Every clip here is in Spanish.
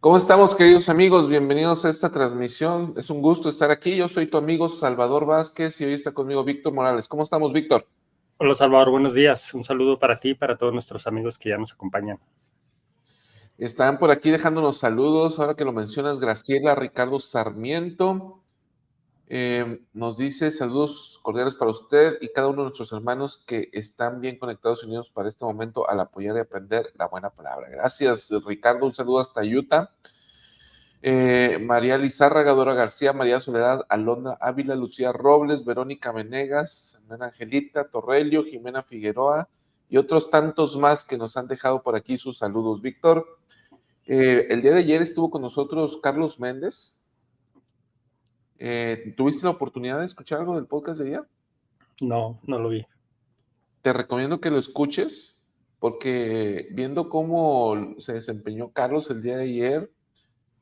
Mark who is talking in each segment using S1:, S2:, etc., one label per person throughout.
S1: ¿Cómo estamos, queridos amigos? Bienvenidos a esta transmisión. Es un gusto estar aquí. Yo soy tu amigo Salvador Vázquez y hoy está conmigo Víctor Morales. ¿Cómo estamos, Víctor?
S2: Hola, Salvador, buenos días. Un saludo para ti y para todos nuestros amigos que ya nos acompañan.
S1: Están por aquí dejándonos saludos. Ahora que lo mencionas, Graciela Ricardo Sarmiento nos dice saludos cordiales para usted y cada uno de nuestros hermanos que están bien conectados y unidos para este momento al apoyar y aprender la buena palabra. Gracias, Ricardo. Un saludo hasta Utah. María Lizárraga, Dora García, María Soledad, Alondra Ávila, Lucía Robles, Verónica Venegas, Ana Angelita Torrelio, Jimena Figueroa y otros tantos más que nos han dejado por aquí sus saludos. Víctor, el día de ayer estuvo con nosotros Carlos Méndez. ¿Tuviste la oportunidad de escuchar algo del podcast de ayer?
S2: No lo vi.
S1: Te recomiendo que lo escuches porque viendo cómo se desempeñó Carlos el día de ayer,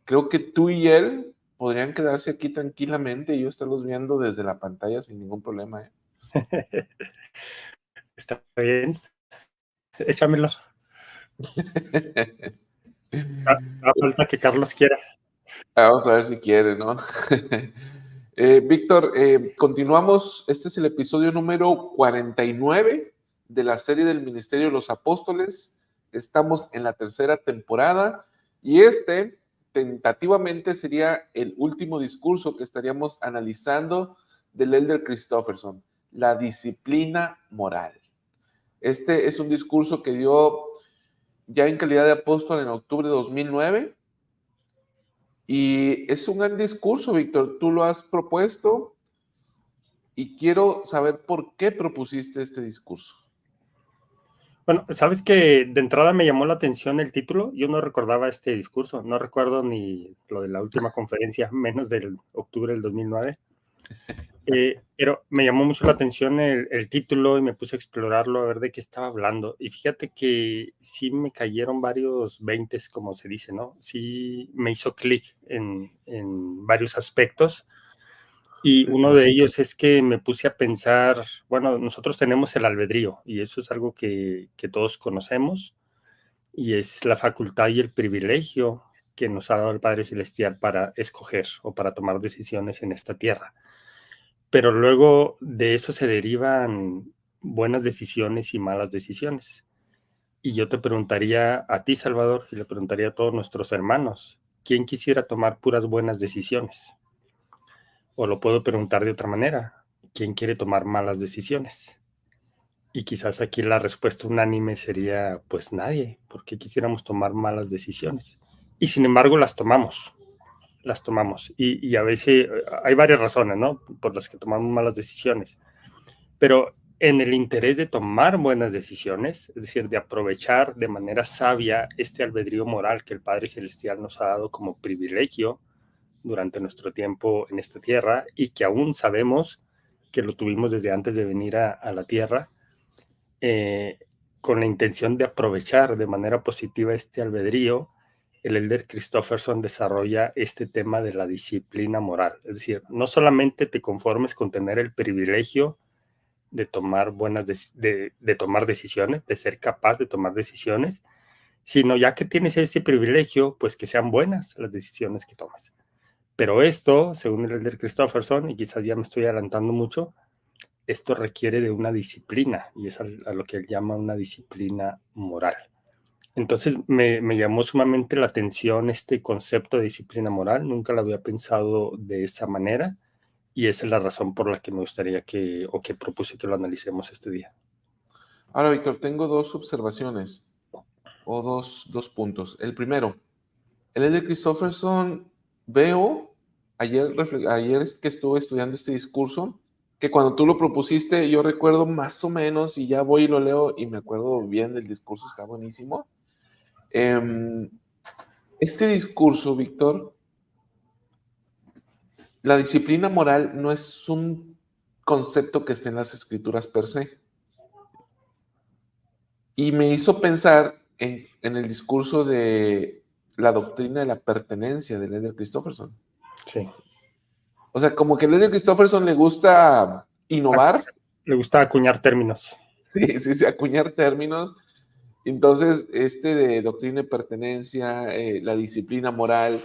S1: creo que tú y él podrían quedarse aquí tranquilamente y yo estarlos viendo desde la pantalla sin ningún problema.
S2: Está bien. Échamelo. A falta que Carlos quiera.
S1: Vamos a ver si quiere, ¿no? Víctor, continuamos. Este es el episodio número 49 de la serie del Ministerio de los Apóstoles. Estamos en la tercera temporada y tentativamente sería el último discurso que estaríamos analizando del Elder Christofferson, la disciplina moral. Este es un discurso que dio ya en calidad de apóstol en octubre de 2009 y es un gran discurso, Víctor. Tú lo has propuesto y quiero saber por qué propusiste este discurso.
S2: Bueno, sabes que de entrada me llamó la atención el título. Yo no recordaba este discurso, no recuerdo ni lo de la última conferencia, menos del octubre del 2009. Pero me llamó mucho la atención el título y me puse a explorarlo, a ver de qué estaba hablando. Y fíjate que sí me cayeron varios veintes, como se dice, ¿no? Sí me hizo clic en varios aspectos. Y uno de ellos es que me puse a pensar, bueno, nosotros tenemos el albedrío y eso es algo que todos conocemos y es la facultad y el privilegio que nos ha dado el Padre Celestial para escoger o para tomar decisiones en esta tierra. Pero luego de eso se derivan buenas decisiones y malas decisiones. Y yo te preguntaría a ti, Salvador, y le preguntaría a todos nuestros hermanos, ¿quién quisiera tomar puras buenas decisiones? O lo puedo preguntar de otra manera, ¿quién quiere tomar malas decisiones? Y quizás aquí la respuesta unánime sería, pues nadie, porque quisiéramos tomar malas decisiones. Y sin embargo las tomamos. Y a veces hay varias razones, ¿no? Por las que tomamos malas decisiones. Pero en el interés de tomar buenas decisiones, es decir, de aprovechar de manera sabia este albedrío moral que el Padre Celestial nos ha dado como privilegio durante nuestro tiempo en esta tierra y que aún sabemos que lo tuvimos desde antes de venir a la tierra, con la intención de aprovechar de manera positiva este albedrío, el Elder Christofferson desarrolla este tema de la disciplina moral. Es decir, no solamente te conformes con tener el privilegio de tomar de tomar decisiones, de ser capaz de tomar decisiones, sino ya que tienes ese privilegio, pues que sean buenas las decisiones que tomas. Pero esto, según el Elder Christofferson, y quizás ya me estoy adelantando mucho, esto requiere de una disciplina, y es a lo que él llama una disciplina moral. Entonces me llamó sumamente la atención este concepto de disciplina moral, nunca lo había pensado de esa manera, y esa es la razón por la que me gustaría que propuse que lo analicemos este día.
S1: Ahora, Víctor, tengo dos observaciones o dos puntos. El primero, el Elder Christofferson, veo, ayer que estuve estudiando este discurso, que cuando tú lo propusiste, yo recuerdo más o menos, y ya voy y lo leo y me acuerdo bien del discurso, está buenísimo. Este discurso, Víctor, la disciplina moral no es un concepto que esté en las escrituras per se. Y me hizo pensar en el discurso de la doctrina de la pertenencia de Elder Christofferson.
S2: Sí.
S1: O sea, como que a Elder Christofferson le gusta innovar.
S2: Le gusta acuñar términos.
S1: Sí, acuñar términos. Entonces, de doctrina de pertenencia, la disciplina moral,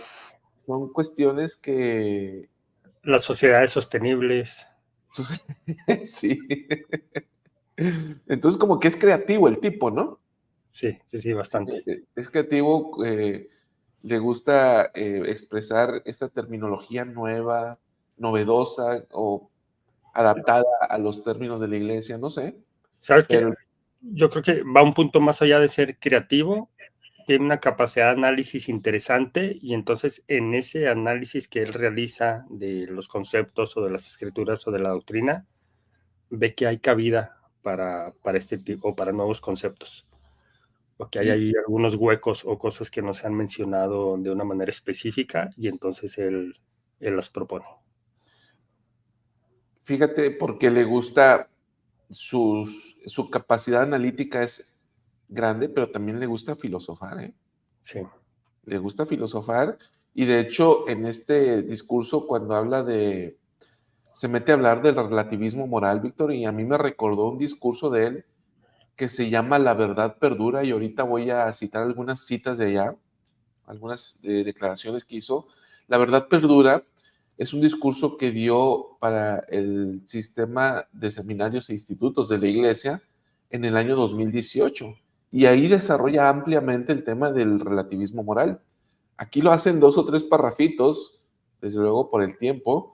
S1: son cuestiones que...
S2: Las sociedades sostenibles.
S1: Sí. Entonces, como que es creativo el tipo, ¿no?
S2: Sí, sí, sí, bastante.
S1: Es creativo, le gusta expresar esta terminología nueva, novedosa o adaptada a los términos de la iglesia, no sé,
S2: ¿Sabes qué?
S1: pero
S2: Yo creo que va un punto más allá de ser creativo, tiene una capacidad de análisis interesante y entonces en ese análisis que él realiza de los conceptos o de las escrituras o de la doctrina, ve que hay cabida para este tipo o para nuevos conceptos, o que hay
S1: y
S2: ahí algunos huecos o cosas que no se han mencionado de una manera específica y entonces él las propone.
S1: fíjate, porque le gusta su capacidad analítica es grande, pero también le gusta filosofar, ¿eh?
S2: Sí,
S1: Le gusta filosofar y de hecho en este discurso cuando habla se mete a hablar del relativismo moral, Víctor, y a mí me recordó un discurso de él que se llama La verdad perdura y ahorita voy a citar algunas citas de allá, algunas declaraciones que hizo. La verdad perdura es un discurso que dio para el sistema de seminarios e institutos de la iglesia en el año 2018 y ahí desarrolla ampliamente el tema del relativismo moral. Aquí lo hacen 2 o 3 parrafitos, desde luego por el tiempo,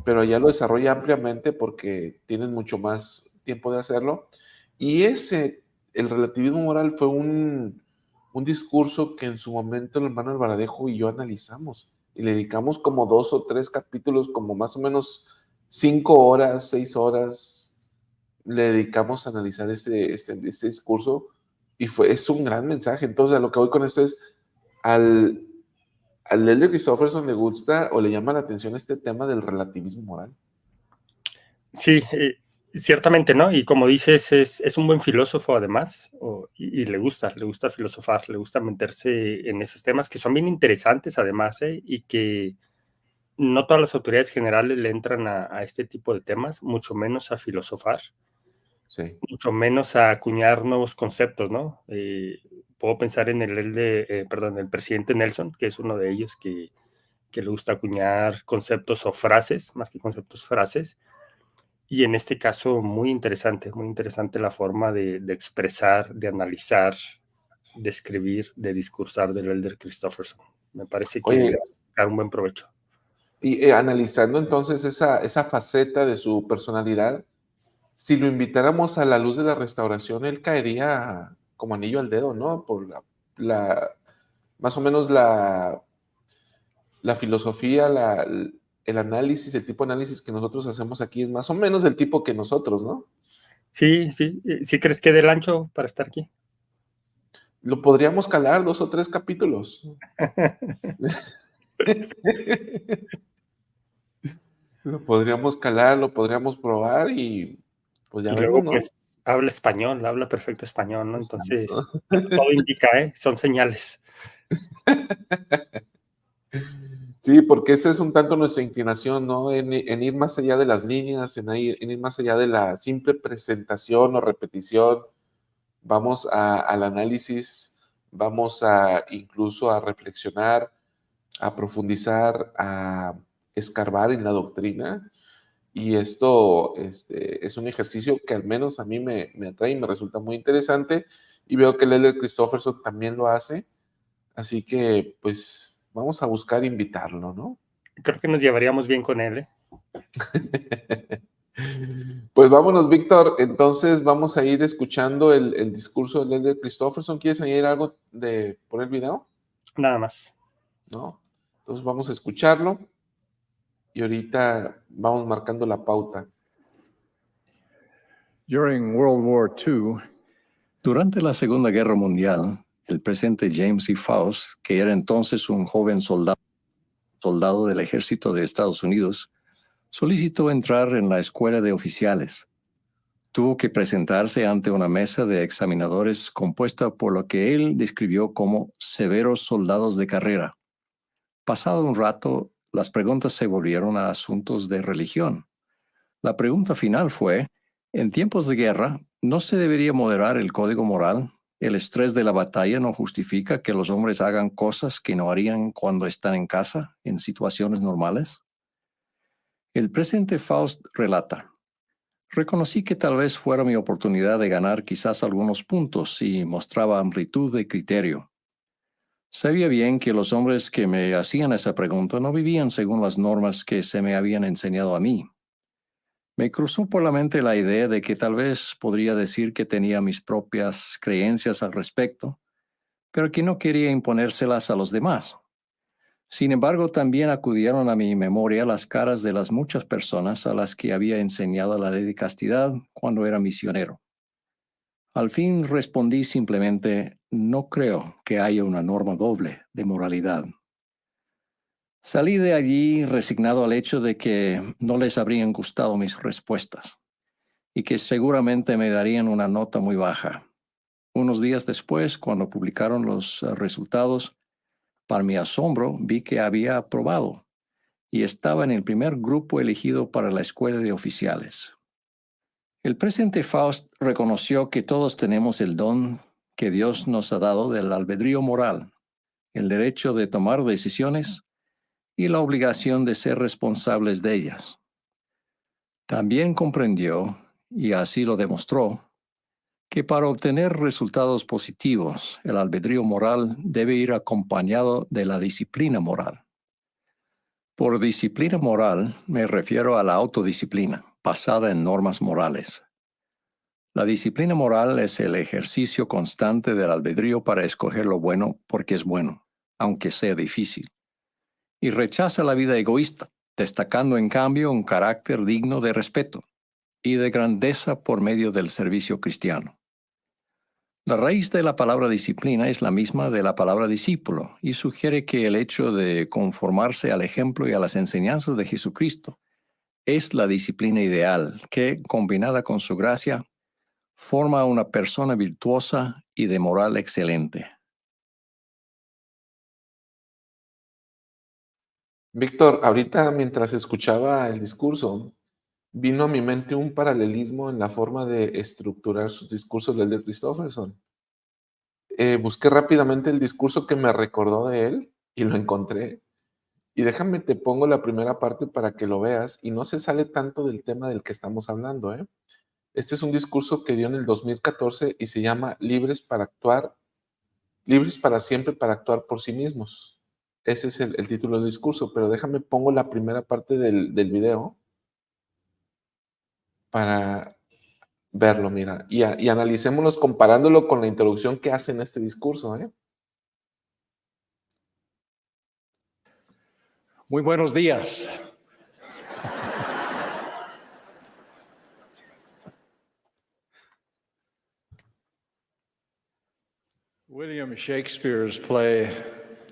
S1: pero allá lo desarrolla ampliamente porque tienen mucho más tiempo de hacerlo. Y el relativismo moral fue un discurso que en su momento el hermano Alvaradejo y yo analizamos y le dedicamos como 2 o 3 capítulos, como más o menos 5 horas, 6 horas, le dedicamos a analizar este discurso y es un gran mensaje. Entonces, a lo que voy con esto es, al, al Elder Christofferson le gusta o le llama la atención este tema del relativismo moral.
S2: sí, ciertamente, ¿no? Y como dices, es un buen filósofo además, y le gusta filosofar, le gusta meterse en esos temas que son bien interesantes además, y que no todas las autoridades generales le entran a este tipo de temas, mucho menos a filosofar,
S1: Sí.
S2: mucho menos a acuñar nuevos conceptos, ¿no? Puedo pensar en el presidente Nelson, que es uno de ellos que le gusta acuñar conceptos o frases, más que conceptos, frases. Y en este caso, muy interesante la forma de expresar, de analizar, de escribir, de discursar del Elder Christofferson. Me parece que le
S1: Oye,
S2: va a sacar un buen provecho.
S1: y analizando entonces esa faceta de su personalidad, si lo invitáramos a la luz de la restauración, él caería como anillo al dedo, ¿no? Por la más o menos la filosofía, el análisis, el tipo de análisis que nosotros hacemos aquí es más o menos el tipo que nosotros, ¿no?
S2: Sí, sí, ¿sí crees que dé el ancho para estar aquí?
S1: Lo podríamos calar 2 o 3 capítulos. Lo podríamos calar, lo podríamos probar y pues ya
S2: Y
S1: vemos,
S2: luego,
S1: ¿no?
S2: pues, habla español, habla perfecto español, ¿no? Entonces,
S1: Exacto.
S2: todo indica, son señales.
S1: Sí, porque esa es un tanto nuestra inclinación, ¿no? En ir más allá de las líneas, en ir más allá de la simple presentación o repetición. Vamos al análisis, vamos incluso a reflexionar, a profundizar, a escarbar en la doctrina. Y esto es un ejercicio que al menos a mí me atrae y me resulta muy interesante. Y veo que el Elder Christofferson también lo hace. Así que, pues, vamos a buscar invitarlo, ¿no?
S2: Creo que nos llevaríamos bien con él, ¿eh?
S1: Pues vámonos, Víctor. Entonces vamos a ir escuchando el discurso del Elder Christofferson. ¿Quieres añadir algo por el video?
S2: Nada más.
S1: ¿No? Entonces vamos a escucharlo y ahorita vamos marcando la pauta.
S3: During World War II, durante la Segunda Guerra Mundial, el presidente James E. Faust, que era entonces un joven soldado del ejército de Estados Unidos, solicitó entrar en la escuela de oficiales. Tuvo que presentarse ante una mesa de examinadores compuesta por lo que él describió como severos soldados de carrera. Pasado un rato, las preguntas se volvieron a asuntos de religión. La pregunta final fue: ¿en tiempos de guerra no se debería moderar el código moral El estrés de la batalla no justifica que los hombres hagan cosas que no harían cuando están en casa, en situaciones normales. El presidente Faust relata: reconocí que tal vez fuera mi oportunidad de ganar quizás algunos puntos si mostraba amplitud de criterio. Sabía bien que los hombres que me hacían esa pregunta no vivían según las normas que se me habían enseñado a mí. Me cruzó por la mente la idea de que tal vez podría decir que tenía mis propias creencias al respecto, pero que no quería imponérselas a los demás. Sin embargo, también acudieron a mi memoria las caras de las muchas personas a las que había enseñado la ley de castidad cuando era misionero. Al fin respondí simplemente: no creo que haya una norma doble de moralidad. Salí de allí resignado al hecho de que no les habrían gustado mis respuestas y que seguramente me darían una nota muy baja. Unos días después, cuando publicaron los resultados, para mi asombro vi que había aprobado y estaba en el primer grupo elegido para la escuela de oficiales. El presidente Faust reconoció que todos tenemos el don que Dios nos ha dado del albedrío moral, el derecho de tomar decisiones y la obligación de ser responsables de ellas. También comprendió, y así lo demostró, que para obtener resultados positivos, el albedrío moral debe ir acompañado de la disciplina moral. Por disciplina moral me refiero a la autodisciplina, basada en normas morales. La disciplina moral es el ejercicio constante del albedrío para escoger lo bueno porque es bueno, aunque sea difícil. Y rechaza la vida egoísta, destacando en cambio un carácter digno de respeto y de grandeza por medio del servicio cristiano. La raíz de la palabra disciplina es la misma de la palabra discípulo y sugiere que el hecho de conformarse al ejemplo y a las enseñanzas de Jesucristo es la disciplina ideal que, combinada con su gracia, forma una persona virtuosa y de moral excelente.
S1: Víctor, ahorita mientras escuchaba el discurso, vino a mi mente un paralelismo en la forma de estructurar sus discursos del de Christofferson. Busqué rápidamente el discurso que me recordó de él y lo encontré. Y déjame, te pongo la primera parte para que lo veas y no se sale tanto del tema del que estamos hablando, ¿eh? Este es un discurso que dio en el 2014 y se llama Libres para actuar, libres para siempre para actuar por sí mismos. Ese es el título del discurso, pero déjame, pongo la primera parte del video para verlo, mira, y analicémonos comparándolo con la introducción que hace en este discurso, ¿eh?
S3: Muy buenos días. William Shakespeare's play,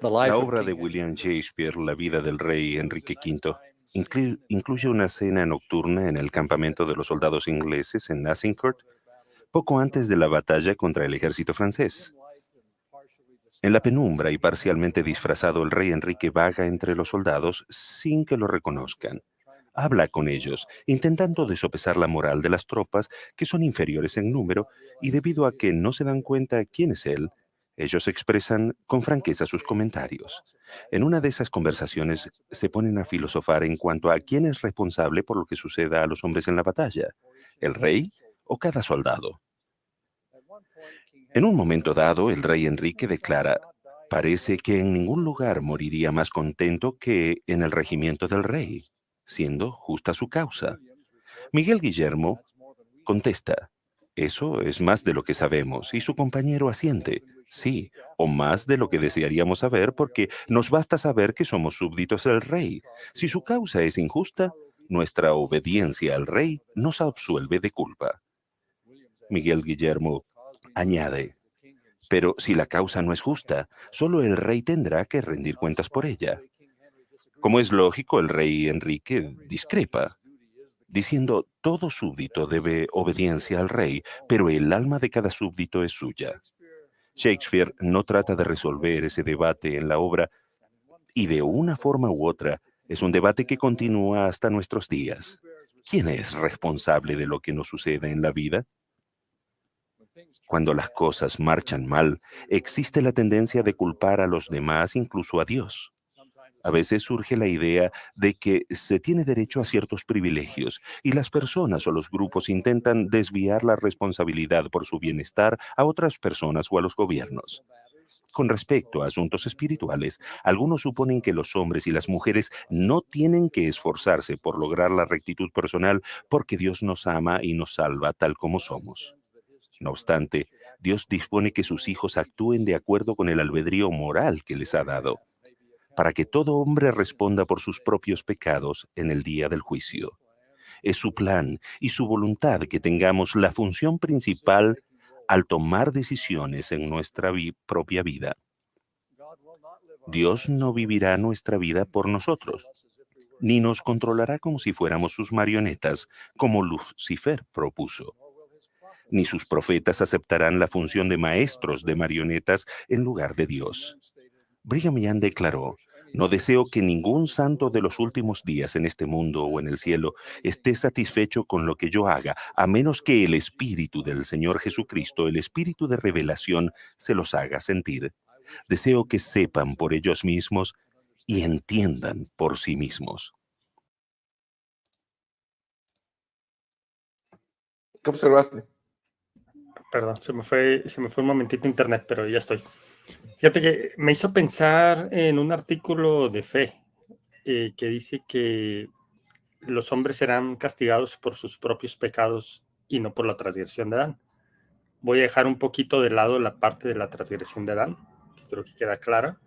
S3: The Life
S4: La
S3: of
S4: obra
S3: King
S4: de William Shakespeare, La vida del rey Enrique V, incluye una cena nocturna en el campamento de los soldados ingleses en Azincourt, poco antes de la batalla contra el ejército francés. En la penumbra y parcialmente disfrazado, el rey Enrique vaga entre los soldados sin que lo reconozcan. Habla con ellos, intentando desopesar la moral de las tropas, que son inferiores en número, y debido a que no se dan cuenta quién es él, ellos expresan con franqueza sus comentarios. En una de esas conversaciones se ponen a filosofar en cuanto a quién es responsable por lo que suceda a los hombres en la batalla, el rey o cada soldado. En un momento dado, el rey Enrique declara: parece que en ningún lugar moriría más contento que en el regimiento del rey, siendo justa su causa. Miguel Guillermo contesta: eso es más de lo que sabemos, y su compañero asiente: sí, o más de lo que desearíamos saber, porque nos basta saber que somos súbditos del rey. Si su causa es injusta, nuestra obediencia al rey nos absuelve de culpa. Miguel Guillermo añade: pero si la causa no es justa, solo el rey tendrá que rendir cuentas por ella. Como es lógico, el rey Enrique discrepa, diciendo: todo súbdito debe obediencia al rey, pero el alma de cada súbdito es suya. Shakespeare no trata de resolver ese debate en la obra, y de una forma u otra es un debate que continúa hasta nuestros días. ¿Quién es responsable de lo que nos sucede en la vida? Cuando las cosas marchan mal, existe la tendencia de culpar a los demás, incluso a Dios. A veces surge la idea de que se tiene derecho a ciertos privilegios y las personas o los grupos intentan desviar la responsabilidad por su bienestar a otras personas o a los gobiernos. Con respecto a asuntos espirituales, algunos suponen que los hombres y las mujeres no tienen que esforzarse por lograr la rectitud personal porque Dios nos ama y nos salva tal como somos. No obstante, Dios dispone que sus hijos actúen de acuerdo con el albedrío moral que les ha dado, para que todo hombre responda por sus propios pecados en el día del juicio. Es su plan y su voluntad que tengamos la función principal al tomar decisiones en nuestra propia vida. Dios no vivirá nuestra vida por nosotros, ni nos controlará como si fuéramos sus marionetas, como Lucifer propuso. Ni sus profetas aceptarán la función de maestros de marionetas en lugar de Dios. Brigham Young declaró: no deseo que ningún santo de los últimos días en este mundo o en el cielo esté satisfecho con lo que yo haga, a menos que el Espíritu del Señor Jesucristo, el Espíritu de revelación, se los haga sentir. Deseo que sepan por ellos mismos y entiendan por sí mismos.
S1: ¿Qué observaste?
S2: Perdón, se me fue un momentito internet, pero ya estoy. Fíjate que me hizo pensar en un artículo de fe que dice que los hombres serán castigados por sus propios pecados y no por la transgresión de Adán. Voy a dejar un poquito de lado la parte de la transgresión de Adán, que creo que queda clara,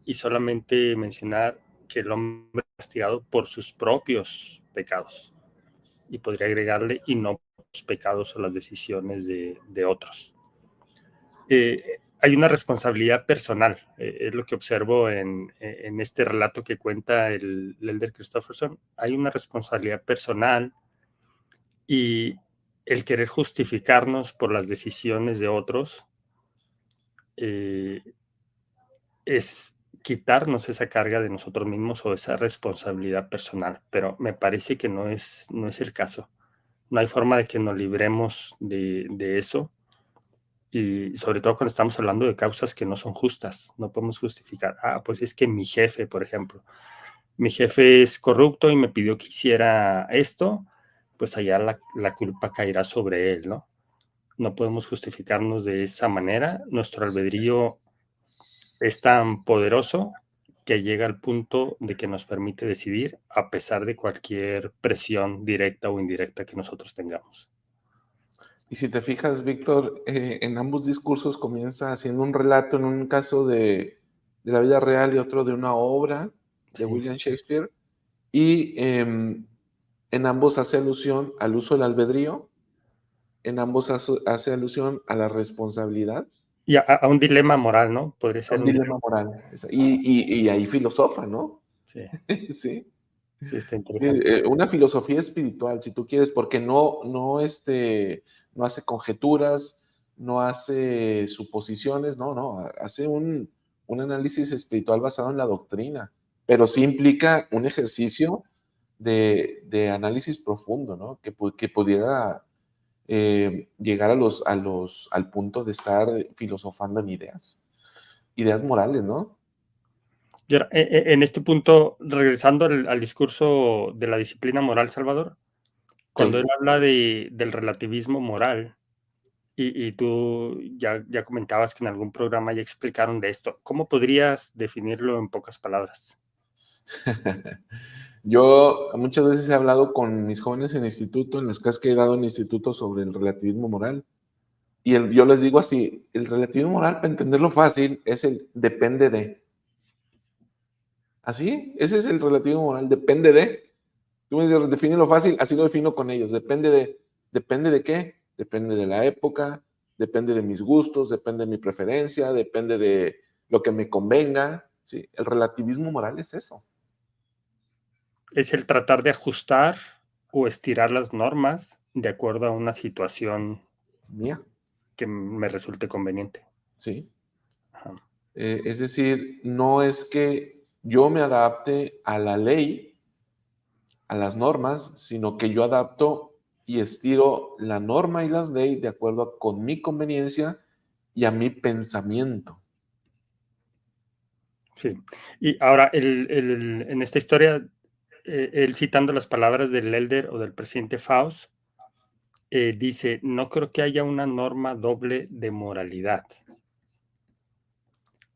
S2: y solamente mencionar que el hombre es castigado por sus propios pecados. Y podría agregarle, y no por los pecados o las decisiones de otros. Hay una responsabilidad personal, es lo que observo en este relato que cuenta el Elder Christofferson. Hay una responsabilidad personal y el querer justificarnos por las decisiones de otros es quitarnos esa carga de nosotros mismos o esa responsabilidad personal, pero me parece que no es el caso. No hay forma de que nos libremos de eso. Y sobre todo cuando estamos hablando de causas que no son justas, no podemos justificar, pues es que mi jefe, por ejemplo, mi jefe es corrupto y me pidió que hiciera esto, pues allá la culpa caerá sobre él, ¿no? No podemos justificarnos de esa manera. Nuestro albedrío es tan poderoso que llega al punto de que nos permite decidir a pesar de cualquier presión directa o indirecta que nosotros tengamos.
S1: Y si te fijas, Víctor, en ambos discursos comienza haciendo un relato en un caso de la vida real y otro de una obra de William Shakespeare, y en ambos hace alusión al uso del albedrío, en ambos hace alusión a la responsabilidad.
S2: Y a un dilema moral, ¿no? Podría ser
S1: un dilema moral. Y ahí filosofa, ¿no?
S2: Sí.
S1: Sí.
S2: Sí, está interesante.
S1: Una filosofía espiritual, si tú quieres, porque no hace conjeturas, no hace suposiciones, no, hace un análisis espiritual basado en la doctrina, pero sí implica un ejercicio de análisis profundo, ¿no? Que pudiera llegar al punto de estar filosofando en ideas morales, ¿no?
S2: En este punto, regresando al discurso de la disciplina moral, Salvador, cuando
S1: Sí.
S2: él habla del relativismo moral, y tú ya comentabas que en algún programa ya explicaron de esto, ¿cómo podrías definirlo en pocas palabras?
S1: Yo muchas veces he hablado con mis jóvenes en instituto, en las clases que he dado en instituto sobre el relativismo moral, y yo les digo así: el relativismo moral, para entenderlo fácil, es el depende de. Así, ese es el relativismo moral, depende de. Tú me dices, defínelo fácil, así lo defino con ellos. ¿Depende de qué? Depende de la época, depende de mis gustos, depende de mi preferencia, depende de lo que me convenga. ¿Sí? El relativismo moral es eso.
S2: Es el tratar de ajustar o estirar las normas de acuerdo a una situación
S1: Mía.
S2: que me resulte conveniente.
S1: Sí.
S2: Ajá.
S1: Es decir, no es que yo me adapte a la ley, a las normas, sino que yo adapto y estiro la norma y las leyes de acuerdo con mi conveniencia y a mi pensamiento.
S2: Sí. Y ahora, en esta historia, él citando las palabras del elder o del presidente Faust, dice, no creo que haya una norma doble de moralidad.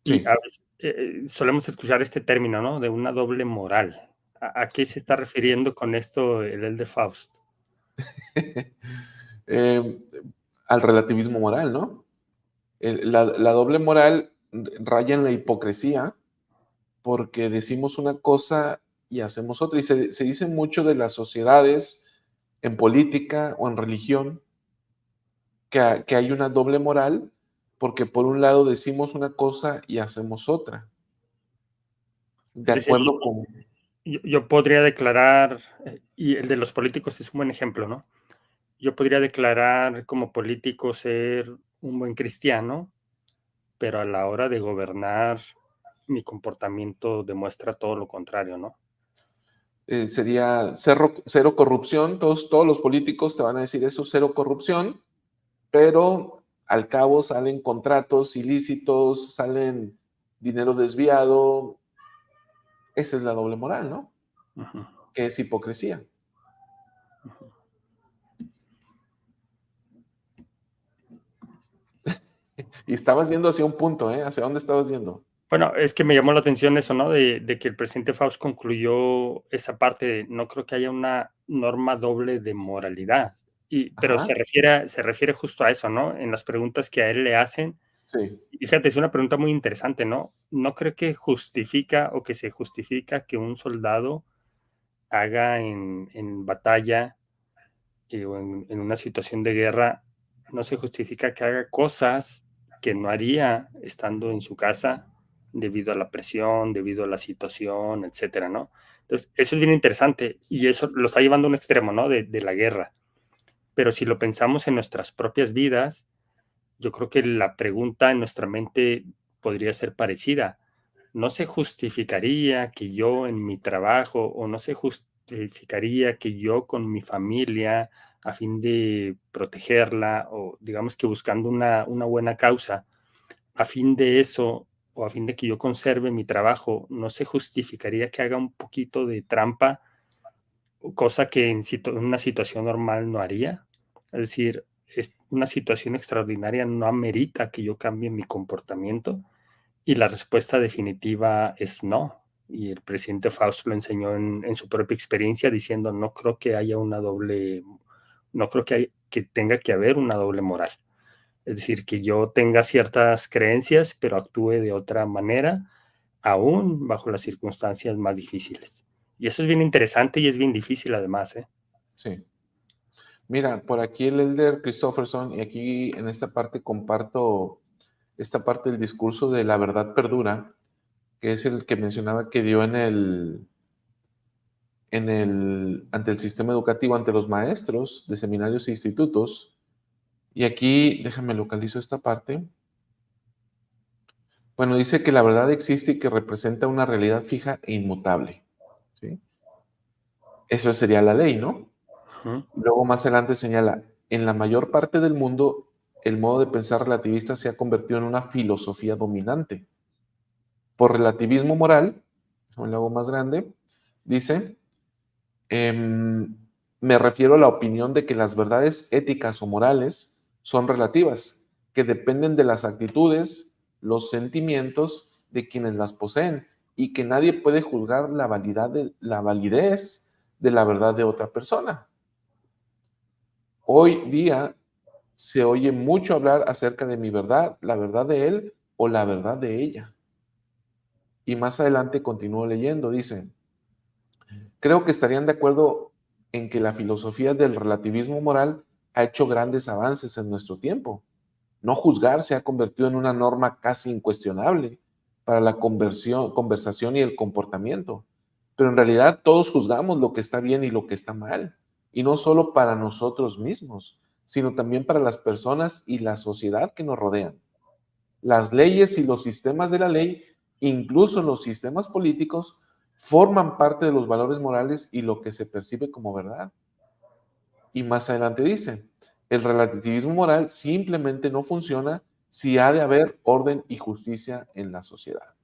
S2: Y
S1: Sí.
S2: a veces, solemos escuchar este término, ¿no? De una doble moral. ¿A qué se está refiriendo con esto el elder Faust?
S1: Eh, al relativismo moral, ¿no? La doble moral raya en la hipocresía porque decimos una cosa y hacemos otra. Y se dice mucho de las sociedades en política o en religión que hay una doble moral porque por un lado decimos una cosa y hacemos otra. De
S2: Es decir,
S1: acuerdo con...
S2: yo podría declarar, y el de los políticos es un buen ejemplo, ¿no? Yo podría declarar como político ser un buen cristiano, pero a la hora de gobernar, mi comportamiento demuestra todo lo contrario, ¿no?
S1: sería cero corrupción. Todos los políticos te van a decir eso, cero corrupción, pero al cabo salen contratos ilícitos, salen dinero desviado. Esa es la doble moral, ¿no?
S2: Ujú,
S1: Que es hipocresía.
S2: ujú.
S1: Y estabas yendo hacia un punto, ¿eh? ¿Hacia dónde estabas yendo?
S2: Bueno, es que me llamó la atención eso, ¿no? De que el presidente Faust concluyó esa parte de no creo que haya una norma doble de moralidad. Pero
S1: Ajá,
S2: se refiere justo a eso, ¿no? En las preguntas que a él le hacen.
S1: sí,
S2: Y fíjate, es una pregunta muy interesante, ¿no? No creo que justifica o que se justifica que un soldado haga en batalla o en una situación de guerra, no se justifica que haga cosas que no haría estando en su casa debido a la presión, debido a la situación, etcétera, ¿no? Entonces, eso es bien interesante y eso lo está llevando a un extremo, ¿no? De la guerra. Pero si lo pensamos en nuestras propias vidas, yo creo que la pregunta en nuestra mente podría ser parecida. ¿No se justificaría que yo en mi trabajo o no se justificaría que yo con mi familia a fin de protegerla o digamos que buscando una buena causa, a fin de eso o a fin de que yo conserve mi trabajo, no se justificaría que haga un poquito de trampa, cosa que en una situación normal no haría? Es decir, es una situación extraordinaria no amerita que yo cambie mi comportamiento y la respuesta definitiva es no. Y el presidente Faust lo enseñó en su propia experiencia diciendo no creo que haya una doble, no creo que tenga que haber una doble moral. Es decir, que yo tenga ciertas creencias pero actúe de otra manera aún bajo las circunstancias más difíciles. Y eso es bien interesante y es bien difícil además, ¿eh?
S1: sí. Mira, por aquí el elder Christofferson, y aquí en esta parte comparto esta parte del discurso de la verdad perdura, que es el que mencionaba que dio ante el sistema educativo, ante los maestros de seminarios e institutos. Y aquí, déjame localizo esta parte. Bueno, dice que la verdad existe y que representa una realidad fija e inmutable. ¿Sí? Eso sería la ley, ¿no?
S2: Uh-huh.
S1: Luego más adelante señala, en la mayor parte del mundo, el modo de pensar relativista se ha convertido en una filosofía dominante. Por relativismo moral, un lago más grande, dice, me refiero a la opinión de que las verdades éticas o morales son relativas, que dependen de las actitudes, los sentimientos de quienes las poseen y que nadie puede juzgar la validez de la verdad de otra persona. Hoy día se oye mucho hablar acerca de mi verdad, la verdad de él o la verdad de ella. Y más adelante continúo leyendo, dice, creo que estarían de acuerdo en que la filosofía del relativismo moral ha hecho grandes avances en nuestro tiempo. No juzgar se ha convertido en una norma casi incuestionable para la conversación y el comportamiento. Pero en realidad todos juzgamos lo que está bien y lo que está mal. Y no solo para nosotros mismos, sino también para las personas y la sociedad que nos rodean. Las leyes y los sistemas de la ley, incluso los sistemas políticos, forman parte de los valores morales y lo que se percibe como verdad. Y más adelante dice, el relativismo moral simplemente no funciona si ha de haber orden y justicia en la sociedad.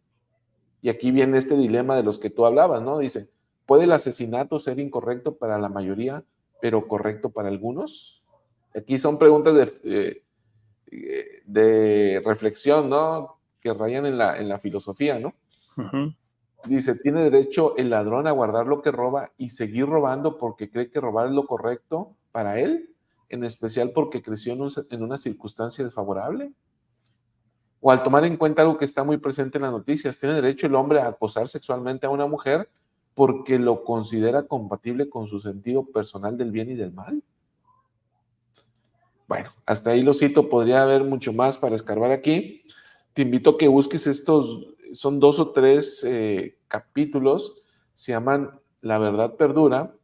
S1: Y aquí viene este dilema de los que tú hablabas, ¿no? Dice, ¿puede el asesinato ser incorrecto para la mayoría, pero correcto para algunos? Aquí son preguntas de reflexión, ¿no? Que rayan en la filosofía, ¿no?
S2: Uh-huh.
S1: Dice, ¿tiene derecho el ladrón a guardar lo que roba y seguir robando porque cree que robar es lo correcto para él? En especial porque creció en una circunstancia desfavorable. O al tomar en cuenta algo que está muy presente en las noticias, ¿tiene derecho el hombre a acosar sexualmente a una mujer porque lo considera compatible con su sentido personal del bien y del mal? Bueno, hasta ahí lo cito, podría haber mucho más para escarbar aquí. Te invito a que busques estos, son 2 o 3 capítulos, se llaman La verdad perdura,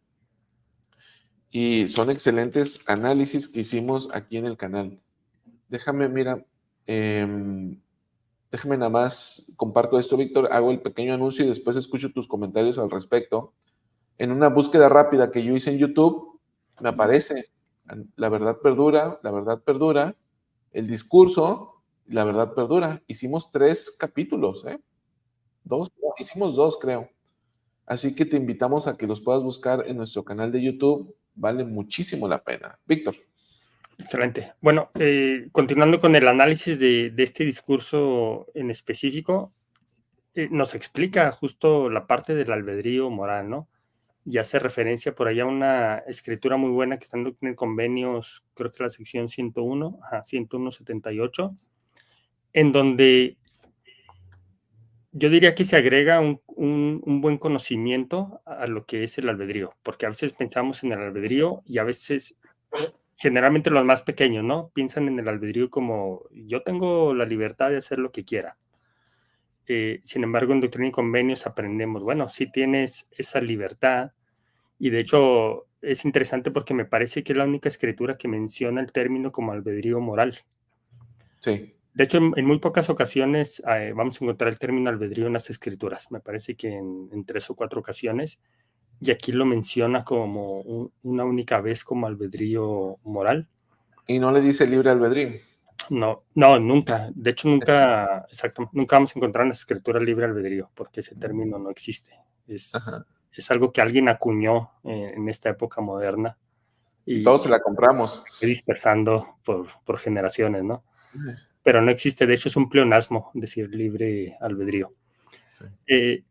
S1: y son excelentes análisis que hicimos aquí en el canal. Déjame, mira, déjame nada más, comparto esto, Víctor, hago el pequeño anuncio y después escucho tus comentarios al respecto. En una búsqueda rápida que yo hice en YouTube, me aparece La verdad perdura, el discurso, La verdad perdura. Hicimos 3 capítulos, ¿eh? Hicimos 2, creo. Así que te invitamos a que los puedas buscar en nuestro canal de YouTube. Vale muchísimo la pena. Víctor.
S2: Excelente. Bueno, continuando con el análisis de este discurso en específico, nos explica justo la parte del albedrío moral, ¿no? Y hace referencia por allá a una escritura muy buena que está en Convenios, creo que la sección 101, 101-78, en donde yo diría que se agrega un buen conocimiento a lo que es el albedrío, porque a veces pensamos en el albedrío y a veces, generalmente los más pequeños, ¿no? Piensan en el albedrío como yo tengo la libertad de hacer lo que quiera. Sin embargo, en Doctrina y Convenios aprendemos, bueno, sí tienes esa libertad, y de hecho es interesante porque me parece que es la única escritura que menciona el término como albedrío moral.
S1: Sí.
S2: De hecho, en muy pocas ocasiones vamos a encontrar el término albedrío en las escrituras. Me parece que en 3 o 4 ocasiones, y aquí lo menciona como una única vez como albedrío moral.
S1: Y no le dice libre albedrío.
S2: No, nunca. De hecho, nunca vamos a encontrar en las escrituras libre albedrío, porque ese término no existe. Es algo que alguien acuñó en esta época moderna.
S1: Y todos se la compramos.
S2: Se fue dispersando por generaciones, ¿no? Pero no existe. De hecho, es un pleonasmo decir libre albedrío. Sí.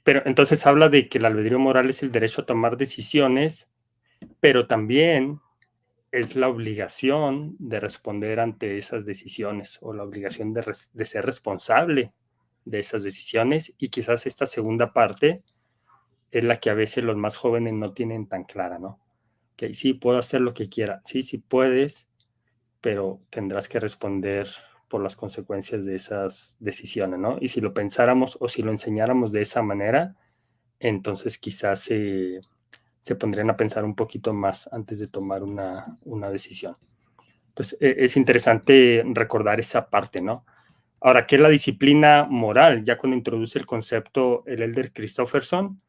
S2: Pero entonces habla de que el albedrío moral es el derecho a tomar decisiones, pero también es la obligación de responder ante esas decisiones, o la obligación de ser responsable de esas decisiones. Y quizás esta segunda parte es la que a veces los más jóvenes no tienen tan clara, ¿no? Que sí, puedo hacer lo que quiera. Sí puedes, pero tendrás que responder por las consecuencias de esas decisiones, ¿no? Y si lo pensáramos o si lo enseñáramos de esa manera, entonces quizás se pondrían a pensar un poquito más antes de tomar una decisión. Pues es interesante recordar esa parte, ¿no? Ahora, ¿qué es la disciplina moral? Ya cuando introduce el concepto el Elder Christofferson,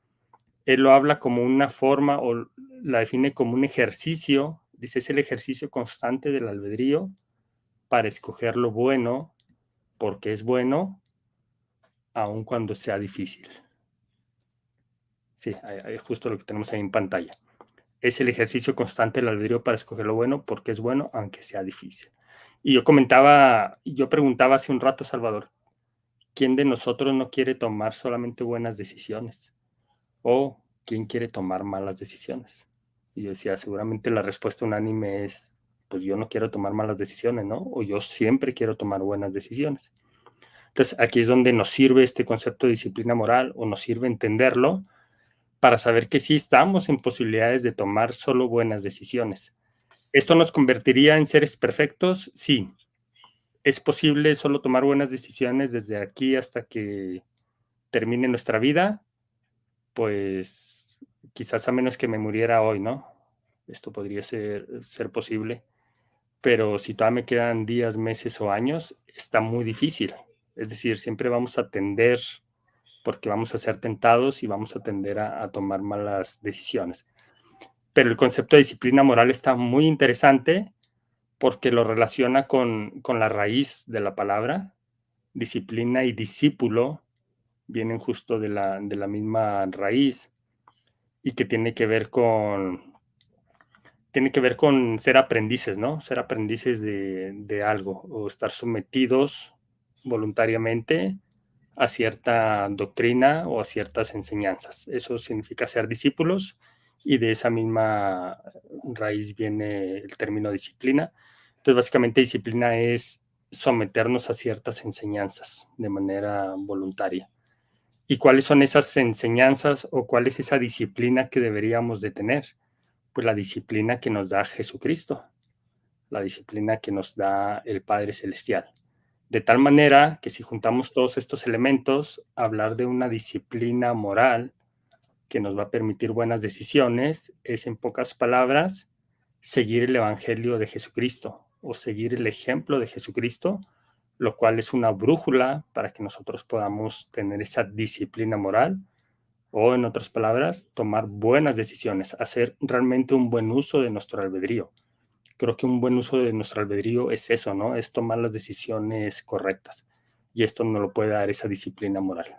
S2: él lo habla como una forma, o la define como un ejercicio, dice, es el ejercicio constante del albedrío para escoger lo bueno, porque es bueno, aun cuando sea difícil. Sí, justo lo que tenemos ahí en pantalla. Es el ejercicio constante del albedrío para escoger lo bueno, porque es bueno, aunque sea difícil. Y yo preguntaba hace un rato, Salvador, ¿quién de nosotros no quiere tomar solamente buenas decisiones? ¿O quién quiere tomar malas decisiones? Y yo decía, seguramente la respuesta unánime es, pues yo no quiero tomar malas decisiones, ¿no? O yo siempre quiero tomar buenas decisiones. Entonces, aquí es donde nos sirve este concepto de disciplina moral, o nos sirve entenderlo, para saber que sí estamos en posibilidades de tomar solo buenas decisiones. ¿Esto nos convertiría en seres perfectos? Sí. ¿Es posible solo tomar buenas decisiones desde aquí hasta que termine nuestra vida? Pues quizás a menos que me muriera hoy, ¿no? Esto podría ser posible. Pero si todavía me quedan días, meses o años, está muy difícil. Es decir, siempre vamos a tender, porque vamos a ser tentados y vamos a tender a tomar malas decisiones. Pero el concepto de disciplina moral está muy interesante porque lo relaciona con la raíz de la palabra. Disciplina y discípulo vienen justo de la misma raíz y que tiene que ver con ser aprendices, ¿no? Ser aprendices de algo o estar sometidos voluntariamente a cierta doctrina o a ciertas enseñanzas. Eso significa ser discípulos y de esa misma raíz viene el término disciplina. Entonces, básicamente disciplina es someternos a ciertas enseñanzas de manera voluntaria. ¿Y cuáles son esas enseñanzas o cuál es esa disciplina que deberíamos de tener? Pues la disciplina que nos da Jesucristo, la disciplina que nos da el Padre Celestial. De tal manera que si juntamos todos estos elementos, hablar de una disciplina moral que nos va a permitir buenas decisiones es, en pocas palabras, seguir el Evangelio de Jesucristo o seguir el ejemplo de Jesucristo, lo cual es una brújula para que nosotros podamos tener esa disciplina moral o, en otras palabras, tomar buenas decisiones, hacer realmente un buen uso de nuestro albedrío. Creo que un buen uso de nuestro albedrío es eso, ¿no? Es tomar las decisiones correctas. Y esto nos lo puede dar esa disciplina moral.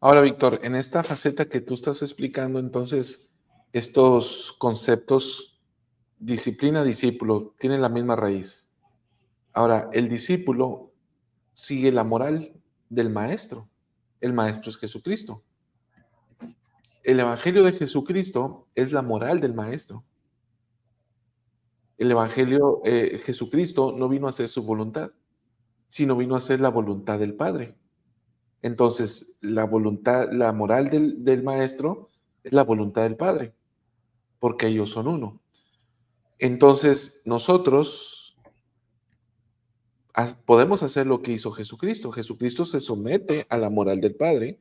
S1: Ahora, Víctor, en esta faceta que tú estás explicando, entonces, estos conceptos, disciplina, discípulo, tienen la misma raíz. Ahora, el discípulo sigue la moral del maestro. El maestro es Jesucristo. El evangelio de Jesucristo es la moral del maestro. El evangelio, Jesucristo no vino a hacer su voluntad, sino vino a hacer la voluntad del Padre. Entonces, la voluntad, la moral del maestro es la voluntad del Padre, porque ellos son uno. Entonces, nosotros podemos hacer lo que hizo Jesucristo. Jesucristo se somete a la moral del Padre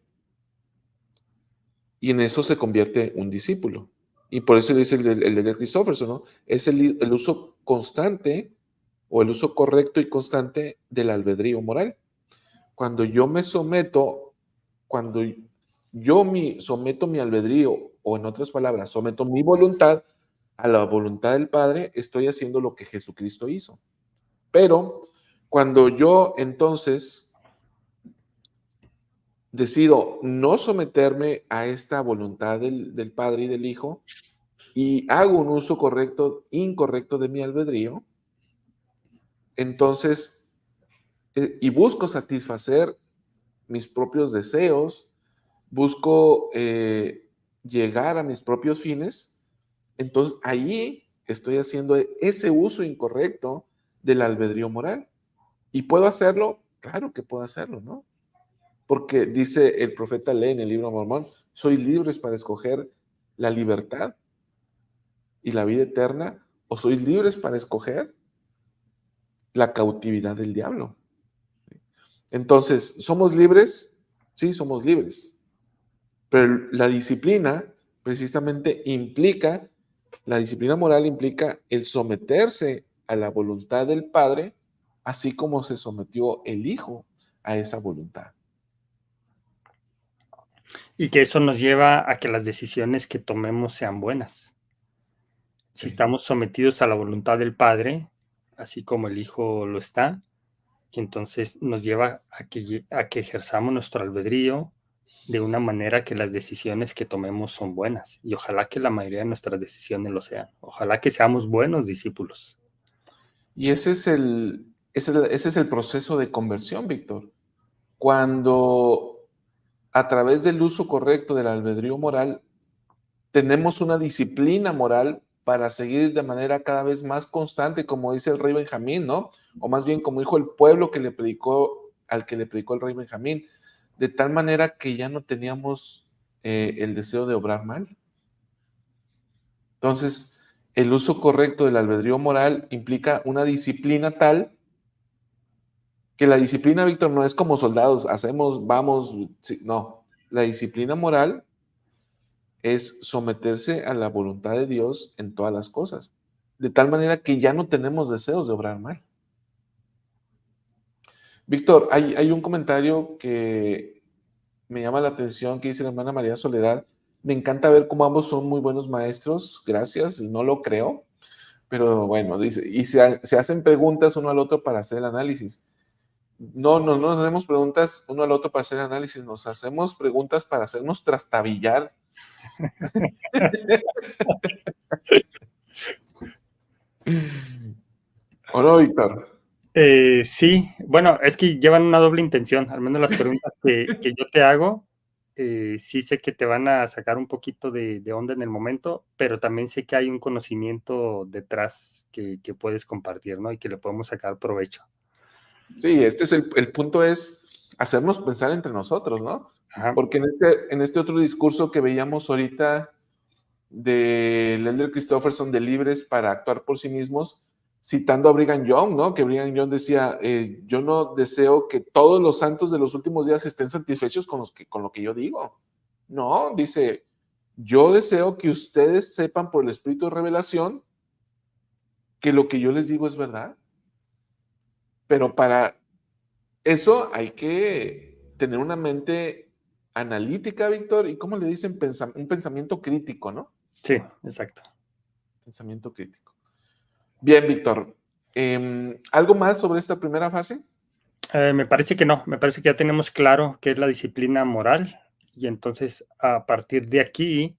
S1: y en eso se convierte un discípulo. Y por eso dice el de Christofferson, ¿no? Es el uso constante o el uso correcto y constante del albedrío moral. Cuando yo me someto, cuando yo someto mi albedrío, o en otras palabras, someto mi voluntad a la voluntad del Padre, estoy haciendo lo que Jesucristo hizo. Pero cuando yo entonces decido no someterme a esta voluntad del Padre y del Hijo y hago un uso incorrecto de mi albedrío, entonces, y busco satisfacer mis propios deseos, busco llegar a mis propios fines, entonces allí estoy haciendo ese uso incorrecto del albedrío moral. ¿Y puedo hacerlo? Claro que puedo hacerlo, ¿no? Porque dice el profeta Lee en el libro de Mormón, soy libres para escoger la libertad y la vida eterna, o sois libres para escoger la cautividad del diablo. Entonces, ¿somos libres? Sí, somos libres. Pero la disciplina precisamente implica, la disciplina moral implica el someterse a la voluntad del Padre, así como se sometió el Hijo a esa voluntad.
S2: Y que eso nos lleva a que las decisiones que tomemos sean buenas. Si estamos sometidos a la voluntad del Padre, así como el Hijo lo está, entonces nos lleva a que ejerzamos nuestro albedrío de una manera que las decisiones que tomemos son buenas. Y ojalá que la mayoría de nuestras decisiones lo sean. Ojalá que seamos buenos discípulos.
S1: Y ese es el proceso de conversión, Víctor. Cuando a través del uso correcto del albedrío moral, tenemos una disciplina moral para seguir de manera cada vez más constante, como dice el rey Benjamín, ¿no? O más bien como dijo el pueblo al que le predicó el rey Benjamín, de tal manera que ya no teníamos el deseo de obrar mal. Entonces, el uso correcto del albedrío moral implica una disciplina tal que la disciplina, Víctor, no es como soldados, hacemos, vamos, no. La disciplina moral es someterse a la voluntad de Dios en todas las cosas, de tal manera que ya no tenemos deseos de obrar mal. Víctor, hay un comentario que me llama la atención que dice la hermana María Soledad, Me encanta ver cómo ambos son muy buenos maestros, gracias, y no lo creo. Pero bueno, dice, y se hacen preguntas uno al otro para hacer el análisis. No nos hacemos preguntas uno al otro para hacer análisis, nos hacemos preguntas para hacernos trastabillar. ¿O no, Víctor?
S2: Sí, bueno, es que llevan una doble intención, al menos las preguntas que yo te hago, sí sé que te van a sacar un poquito de onda en el momento, pero también sé que hay un conocimiento detrás que puedes compartir, ¿no? Y que le podemos sacar provecho.
S1: Sí, este es el punto es hacernos pensar entre nosotros, ¿no?
S2: Ajá.
S1: Porque en este otro discurso que veíamos ahorita del Elder Christofferson de Libres para actuar por sí mismos, citando a Brigham Young, ¿no? Que Brigham Young decía, yo no deseo que todos los santos de los últimos días estén satisfechos con lo que yo digo. No, dice, yo deseo que ustedes sepan por el Espíritu de Revelación que lo que yo les digo es verdad. Pero para eso hay que tener una mente analítica, Víctor, y ¿cómo le dicen? Un pensamiento crítico, ¿no?
S2: Sí, exacto.
S1: Pensamiento crítico. Bien, Víctor. ¿Algo más sobre esta primera fase?
S2: Me parece que no, me parece que ya tenemos claro qué es la disciplina moral y entonces a partir de aquí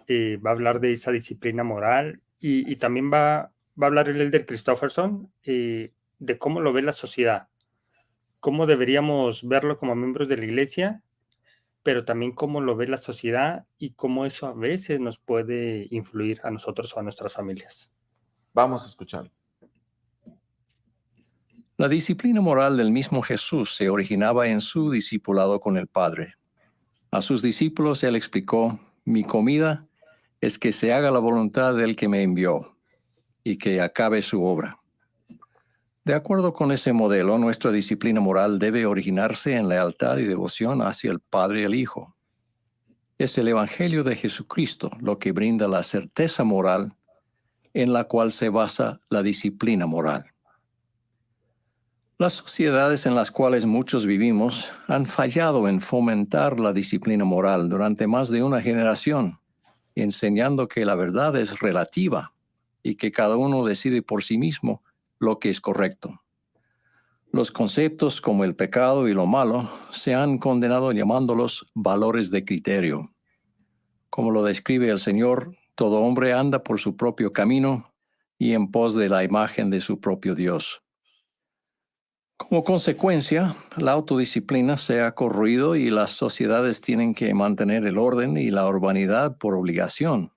S2: va a hablar de esa disciplina moral y también va a hablar el Elder Christofferson de cómo lo ve la sociedad, cómo deberíamos verlo como miembros de la iglesia, pero también cómo lo ve la sociedad y cómo eso a veces nos puede influir a nosotros o a nuestras familias.
S1: Vamos a escuchar.
S3: La disciplina moral del mismo Jesús se originaba en su discipulado con el Padre. A sus discípulos él explicó, mi comida es que se haga la voluntad del que me envió y que acabe su obra. De acuerdo con ese modelo, nuestra disciplina moral debe originarse en lealtad y devoción hacia el Padre y el Hijo. Es el Evangelio de Jesucristo lo que brinda la certeza moral en la cual se basa la disciplina moral. Las sociedades en las cuales muchos vivimos han fallado en fomentar la disciplina moral durante más de una generación, enseñando que la verdad es relativa y que cada uno decide por sí mismo lo que es correcto. Los conceptos como el pecado y lo malo se han condenado llamándolos valores de criterio. Como lo describe el Señor, todo hombre anda por su propio camino y en pos de la imagen de su propio Dios. Como consecuencia, la autodisciplina se ha corroído y las sociedades tienen que mantener el orden y la urbanidad por obligación.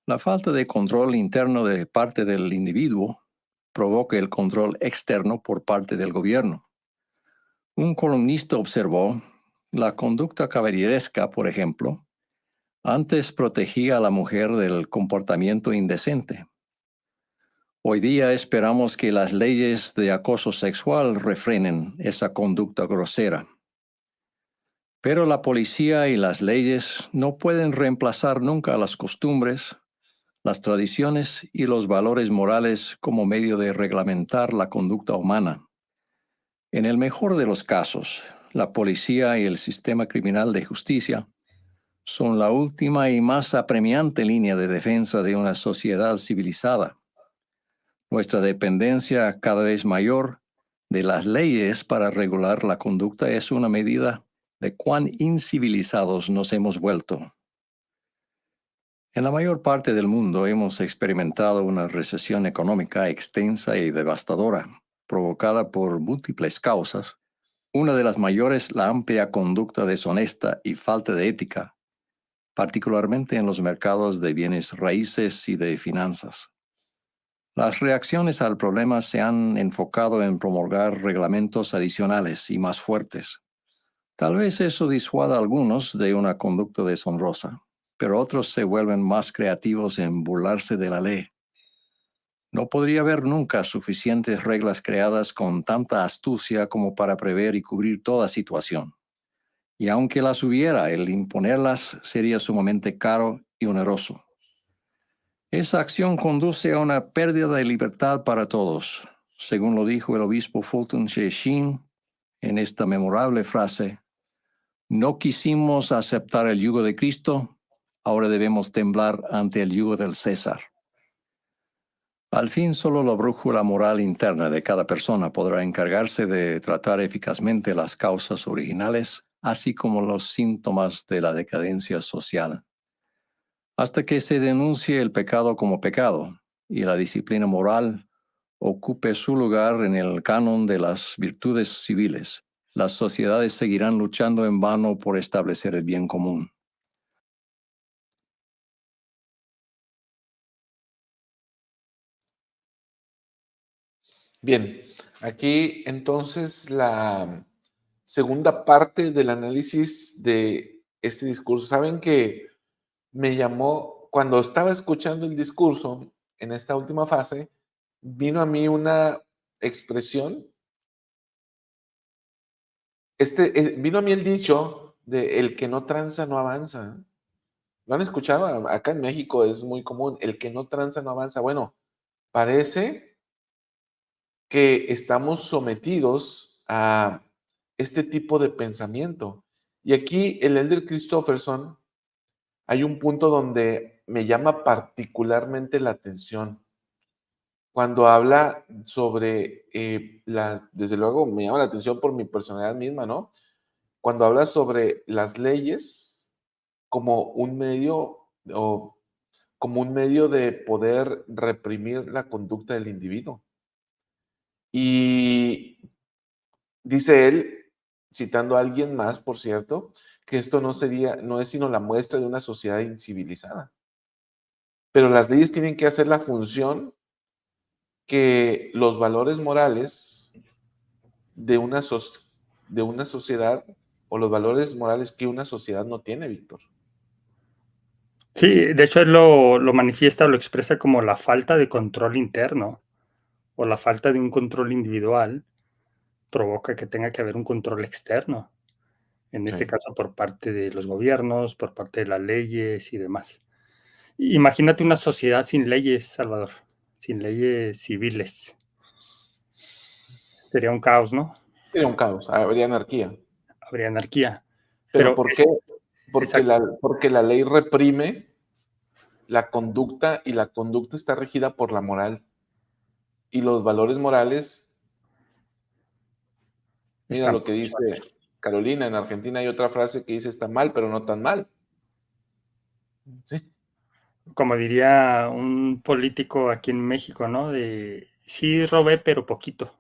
S3: La falta de control interno de parte del individuo provoca el control externo por parte del gobierno. Un columnista observó, la conducta caballeresca, por ejemplo, antes protegía a la mujer del comportamiento indecente. Hoy día esperamos que las leyes de acoso sexual refrenen esa conducta grosera. Pero la policía y las leyes no pueden reemplazar nunca las costumbres, las tradiciones y los valores morales como medio de reglamentar la conducta humana. En el mejor de los casos, la policía y el sistema criminal de justicia son la última y más apremiante línea de defensa de una sociedad civilizada. Nuestra dependencia cada vez mayor de las leyes para regular la conducta es una medida de cuán incivilizados nos hemos vuelto. En la mayor parte del mundo hemos experimentado una recesión económica extensa y devastadora, provocada por múltiples causas. Una de las mayores, la amplia conducta deshonesta y falta de ética, particularmente en los mercados de bienes raíces y de finanzas. Las reacciones al problema se han enfocado en promulgar reglamentos adicionales y más fuertes. Tal vez eso disuada a algunos de una conducta deshonrosa, pero otros se vuelven más creativos en burlarse de la ley. No podría haber nunca suficientes reglas creadas con tanta astucia como para prever y cubrir toda situación. Y aunque las hubiera, el imponerlas sería sumamente caro y oneroso. Esa acción conduce a una pérdida de libertad para todos, según lo dijo el obispo Fulton Sheen en esta memorable frase: No quisimos aceptar el yugo de Cristo, ahora debemos temblar ante el yugo del César. Al fin, solo la brújula moral interna de cada persona podrá encargarse de tratar eficazmente las causas originales, así como los síntomas de la decadencia social. Hasta que se denuncie el pecado como pecado y la disciplina moral ocupe su lugar en el canon de las virtudes civiles, las sociedades seguirán luchando en vano por establecer el bien común.
S1: Bien, aquí entonces la segunda parte del análisis de este discurso. Saben que me llamó, cuando estaba escuchando el discurso en esta última fase, vino a mí una expresión, vino a mí el dicho de el que no tranza no avanza. ¿Lo han escuchado? Acá en México es muy común, el que no tranza no avanza. Bueno, parece que estamos sometidos a este tipo de pensamiento. Y aquí el Elder Christofferson, hay un punto donde me llama particularmente la atención. Cuando habla sobre, desde luego me llama la atención por mi personalidad misma, ¿no? Cuando habla sobre las leyes como un medio o como un medio de poder reprimir la conducta del individuo. Y dice él, citando a alguien más, por cierto, que esto no es sino la muestra de una sociedad incivilizada. Pero las leyes tienen que hacer la función que los valores morales de una sociedad o los valores morales que una sociedad no tiene, Víctor.
S2: Sí, de hecho él lo manifiesta, lo expresa como la falta de control interno o la falta de un control individual provoca que tenga que haber un control externo, en este caso por parte de los gobiernos, por parte de las leyes y demás. Imagínate una sociedad sin leyes, Salvador, sin leyes civiles. Sería un caos, ¿no?
S1: Sería un caos, habría anarquía.
S2: Habría anarquía.
S1: ¿Pero por qué? Porque
S2: exacto.
S1: porque la ley reprime la conducta y la conducta está regida por la moral. Y los valores morales, mira
S2: Están
S1: lo que dice Carolina, en Argentina hay otra frase que dice está mal, pero no tan mal. Sí.
S2: como diría un político aquí en México, ¿no? De sí robé, pero poquito.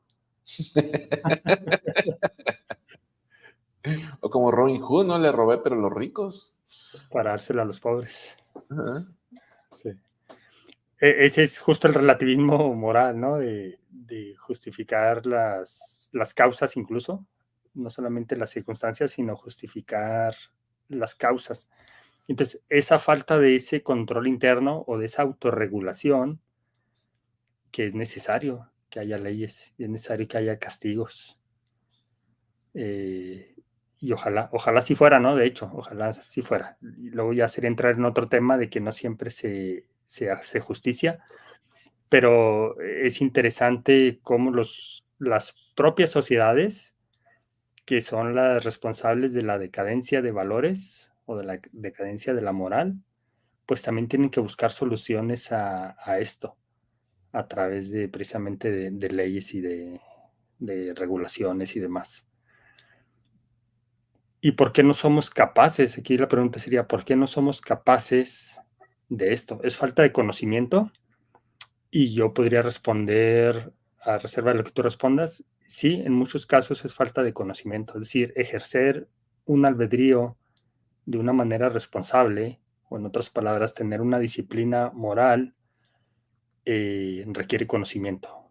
S1: O como Robin Hood, no le robé, pero los ricos.
S2: Para dárselo a los pobres.
S1: Ajá.
S2: Sí. Ese es justo el relativismo moral, ¿no? De justificar las causas incluso, no solamente las circunstancias, sino justificar las causas. Entonces, esa falta de ese control interno o de esa autorregulación, que es necesario que haya leyes, y es necesario que haya castigos. Y ojalá sí fuera, ¿no? De hecho, ojalá sí fuera. Y luego ya sería entrar en otro tema de que no siempre se hace justicia, pero es interesante cómo las propias sociedades, que son las responsables de la decadencia de valores o de la decadencia de la moral, pues también tienen que buscar soluciones a esto a través de precisamente de leyes y de regulaciones y demás. ¿Y por qué no somos capaces? Aquí la pregunta sería, ¿por qué no somos capaces de esto? ¿Es falta de conocimiento? Y yo podría responder, a reserva de lo que tú respondas, sí, en muchos casos es falta de conocimiento. Es decir, ejercer un albedrío de una manera responsable, o en otras palabras, tener una disciplina moral, requiere conocimiento.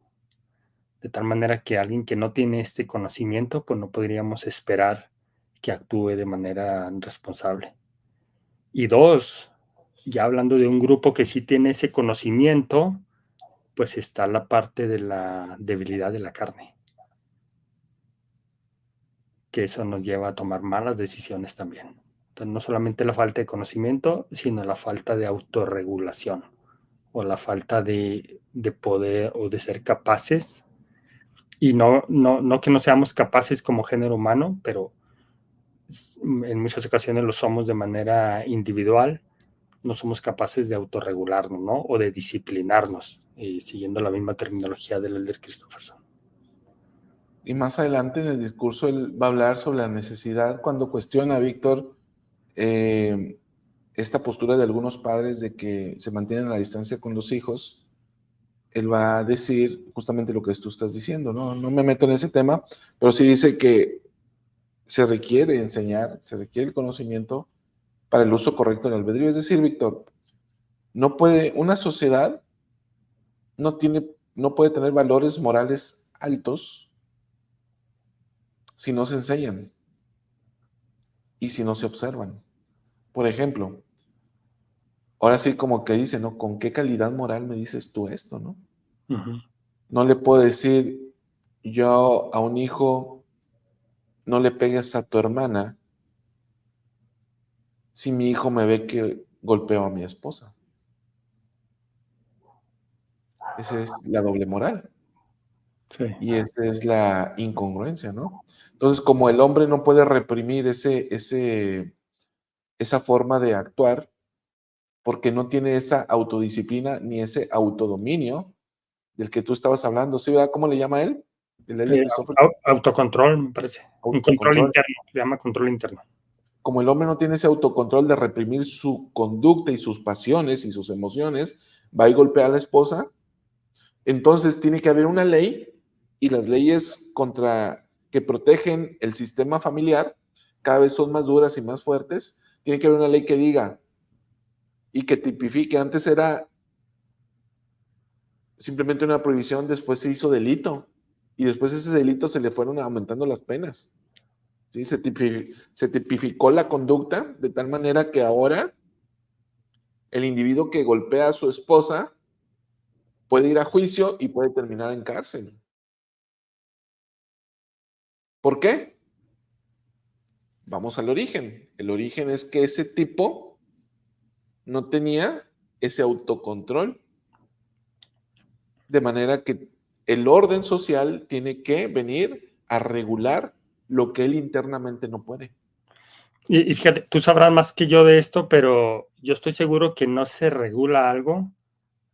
S2: De tal manera que alguien que no tiene este conocimiento, pues no podríamos esperar que actúe de manera responsable. Y dos, ya hablando de un grupo que sí tiene ese conocimiento, pues está la parte de la debilidad de la carne, que eso nos lleva a tomar malas decisiones también. Entonces, no solamente la falta de conocimiento, sino la falta de autorregulación o la falta de poder o de ser capaces, y no que no seamos capaces como género humano, pero en muchas ocasiones lo somos de manera individual, no somos capaces de autorregularnos, ¿no? O de disciplinarnos, siguiendo la misma terminología del elder Christopherson.
S1: Y más adelante en el discurso él va a hablar sobre la necesidad, cuando cuestiona a Víctor esta postura de algunos padres de que se mantienen a la distancia con los hijos, él va a decir justamente lo que tú estás diciendo, ¿no? No me meto en ese tema, pero sí dice que se requiere enseñar, se requiere el conocimiento para el uso correcto del albedrío. Es decir, Víctor, no puede, una sociedad no puede tener valores morales altos si no se enseñan y si no se observan. Por ejemplo, ahora sí como que dice, ¿no? ¿Con qué calidad moral me dices tú esto, no?
S2: Uh-huh.
S1: No le puedo decir yo a un hijo, no le pegues a tu hermana si mi hijo me ve que golpeo a mi esposa. Esa es la doble moral.
S2: Sí.
S1: Y esa es la incongruencia, ¿no? Entonces, como el hombre no puede reprimir esa forma de actuar, porque no tiene esa autodisciplina ni ese autodominio del que tú estabas hablando, ¿sí, verdad? ¿Cómo le llama él?
S2: Autocontrol, me parece. Un control interno, se llama control interno.
S1: Como el hombre no tiene ese autocontrol de reprimir su conducta y sus pasiones y sus emociones, va y golpea a la esposa, entonces tiene que haber una ley, y las leyes que protegen el sistema familiar cada vez son más duras y más fuertes. Tiene que haber una ley que diga y que tipifique. Antes era simplemente una prohibición, después se hizo delito, y después ese delito se le fueron aumentando las penas. ¿Sí? Se tipificó la conducta de tal manera que ahora el individuo que golpea a su esposa puede ir a juicio y puede terminar en cárcel. ¿Por qué? Vamos al origen. El origen es que ese tipo no tenía ese autocontrol. De manera que el orden social tiene que venir a regular lo que él internamente no puede.
S2: Y fíjate, tú sabrás más que yo de esto, pero yo estoy seguro que no se regula algo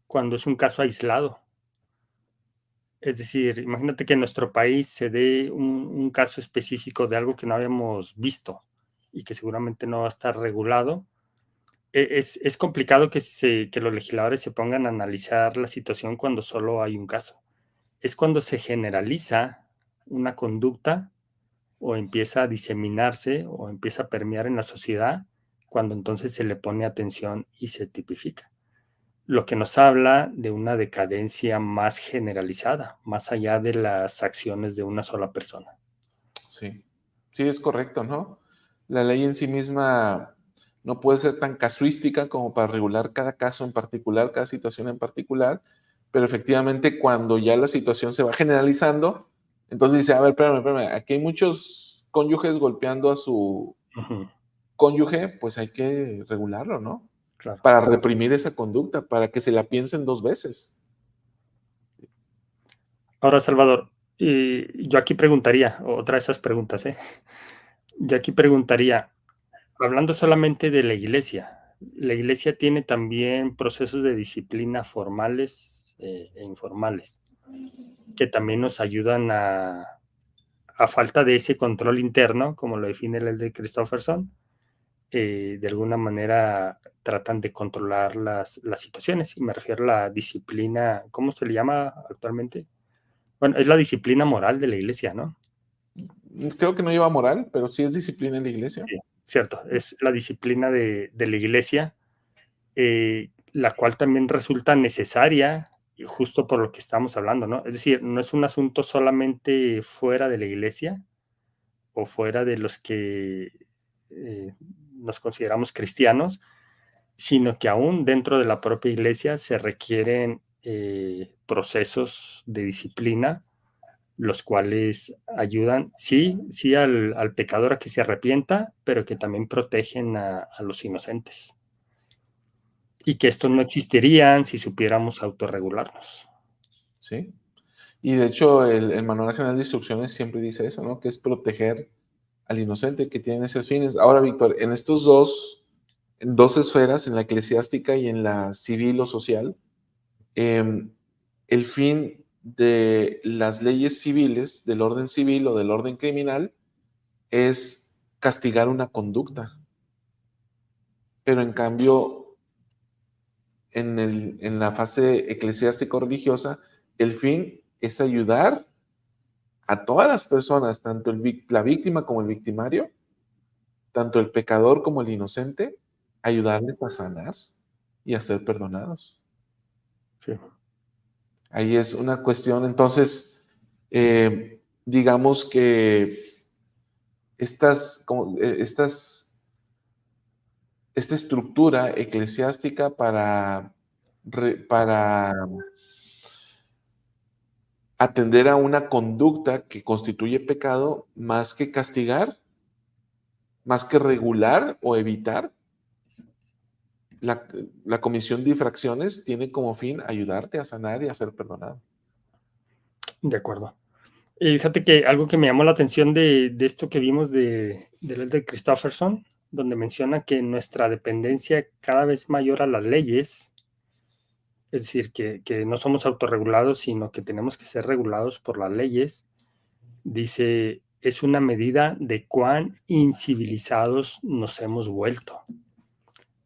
S2: cuando es un caso aislado. Es decir, imagínate que en nuestro país se dé un caso específico de algo que no habíamos visto y que seguramente no va a estar regulado. Es complicado que los legisladores se pongan a analizar la situación cuando solo hay un caso. Es cuando se generaliza una conducta o empieza a diseminarse o empieza a permear en la sociedad, cuando entonces se le pone atención y se tipifica. Lo que nos habla de una decadencia más generalizada, más allá de las acciones de una sola persona.
S1: Sí, sí, es correcto, ¿no? La ley en sí misma no puede ser tan casuística como para regular cada caso en particular, cada situación en particular, pero efectivamente cuando ya la situación se va generalizando, entonces dice, a ver, espérame, aquí hay muchos cónyuges golpeando a su cónyuge, pues hay que regularlo, ¿no?
S2: Claro.
S1: Para reprimir esa conducta, para que se la piensen 2 veces.
S2: Ahora, Salvador, yo aquí preguntaría, otra de esas preguntas, yo aquí preguntaría, hablando solamente de la iglesia tiene también procesos de disciplina formales e informales, que también nos ayudan a falta de ese control interno, como lo define el de Christopherson, de alguna manera tratan de controlar las situaciones, y me refiero a la disciplina, ¿cómo se le llama actualmente? Bueno, es la disciplina moral de la iglesia, ¿no?
S1: Creo que no lleva moral, pero sí es disciplina en la iglesia.
S2: Sí, cierto, es la disciplina de la iglesia, la cual también resulta necesaria, justo por lo que estamos hablando, ¿no? Es decir, no es un asunto solamente fuera de la iglesia o fuera de los que nos consideramos cristianos, sino que aún dentro de la propia iglesia se requieren procesos de disciplina, los cuales ayudan, sí al pecador a que se arrepienta, pero que también protegen a los inocentes. Y que estos no existirían si supiéramos autorregularnos.
S1: Sí. Y de hecho, el Manual General de Instrucciones siempre dice eso, ¿no? Que es proteger al inocente que tiene esos fines. Ahora, Víctor, en en dos esferas, en la eclesiástica y en la civil o social, el fin de las leyes civiles, del orden civil o del orden criminal, es castigar una conducta. Pero en cambio, en la fase eclesiástico-religiosa, el fin es ayudar a todas las personas, tanto la víctima como el victimario, tanto el pecador como el inocente, ayudarles a sanar y a ser perdonados.
S2: Sí.
S1: Ahí es una cuestión, entonces, digamos que esta estructura eclesiástica para atender a una conducta que constituye pecado, más que castigar, más que regular o evitar, la comisión de infracciones tiene como fin ayudarte a sanar y a ser perdonado.
S2: De acuerdo. Y fíjate que algo que me llamó la atención de esto que vimos del Elder Christofferson, donde menciona que nuestra dependencia cada vez mayor a las leyes, es decir, que no somos autorregulados, sino que tenemos que ser regulados por las leyes, dice, es una medida de cuán incivilizados nos hemos vuelto.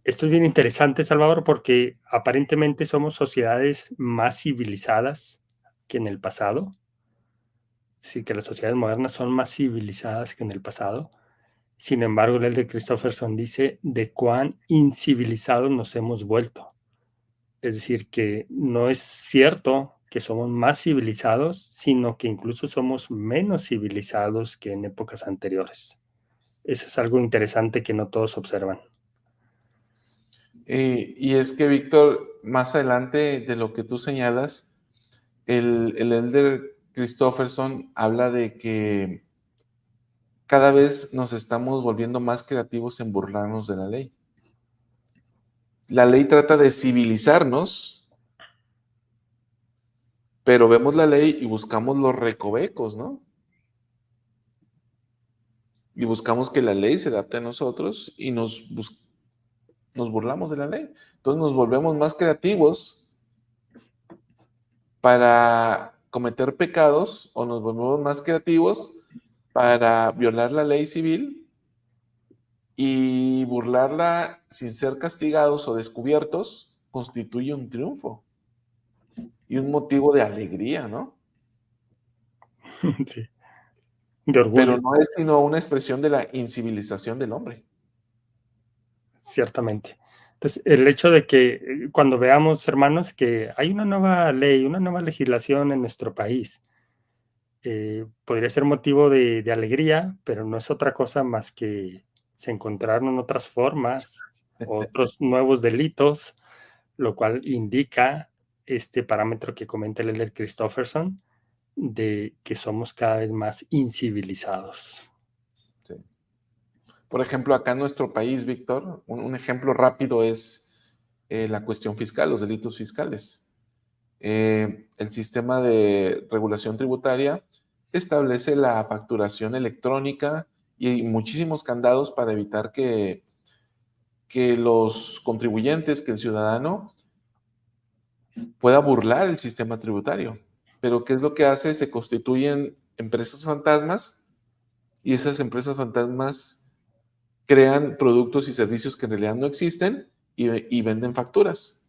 S2: Esto es bien interesante, Salvador, porque aparentemente somos sociedades más civilizadas que en el pasado. Sí, que las sociedades modernas son más civilizadas que en el pasado. Sin embargo, el de Christofferson dice de cuán incivilizados nos hemos vuelto. Es decir, que no es cierto que somos más civilizados, sino que incluso somos menos civilizados que en épocas anteriores. Eso es algo interesante que no todos observan.
S1: Y es que, Víctor, más adelante de lo que tú señalas, el Elder Christofferson habla de que cada vez nos estamos volviendo más creativos en burlarnos de la ley. La ley trata de civilizarnos, pero vemos la ley y buscamos los recovecos, ¿no? Y buscamos que la ley se adapte a nosotros y nos burlamos de la ley. Entonces nos volvemos más creativos para cometer pecados o nos volvemos más creativos para violar la ley civil y burlarla sin ser castigados o descubiertos constituye un triunfo y un motivo de alegría, ¿no?
S2: Sí, de orgullo.
S1: Pero no es sino una expresión de la incivilización del hombre.
S2: Ciertamente. Entonces, el hecho de que cuando veamos, hermanos, que hay una nueva ley, una nueva legislación en nuestro país, podría ser motivo de alegría, pero no es otra cosa más que se encontraron otras formas, otros nuevos delitos, lo cual indica este parámetro que comenta el Elder Christofferson, de que somos cada vez más incivilizados.
S1: Sí. Por ejemplo, acá en nuestro país, Víctor, un ejemplo rápido es la cuestión fiscal, los delitos fiscales. El sistema de regulación tributaria establece la facturación electrónica y muchísimos candados para evitar que los contribuyentes, que el ciudadano pueda burlar el sistema tributario. Pero ¿qué es lo que hace? Se constituyen empresas fantasmas y esas empresas fantasmas crean productos y servicios que en realidad no existen y venden facturas.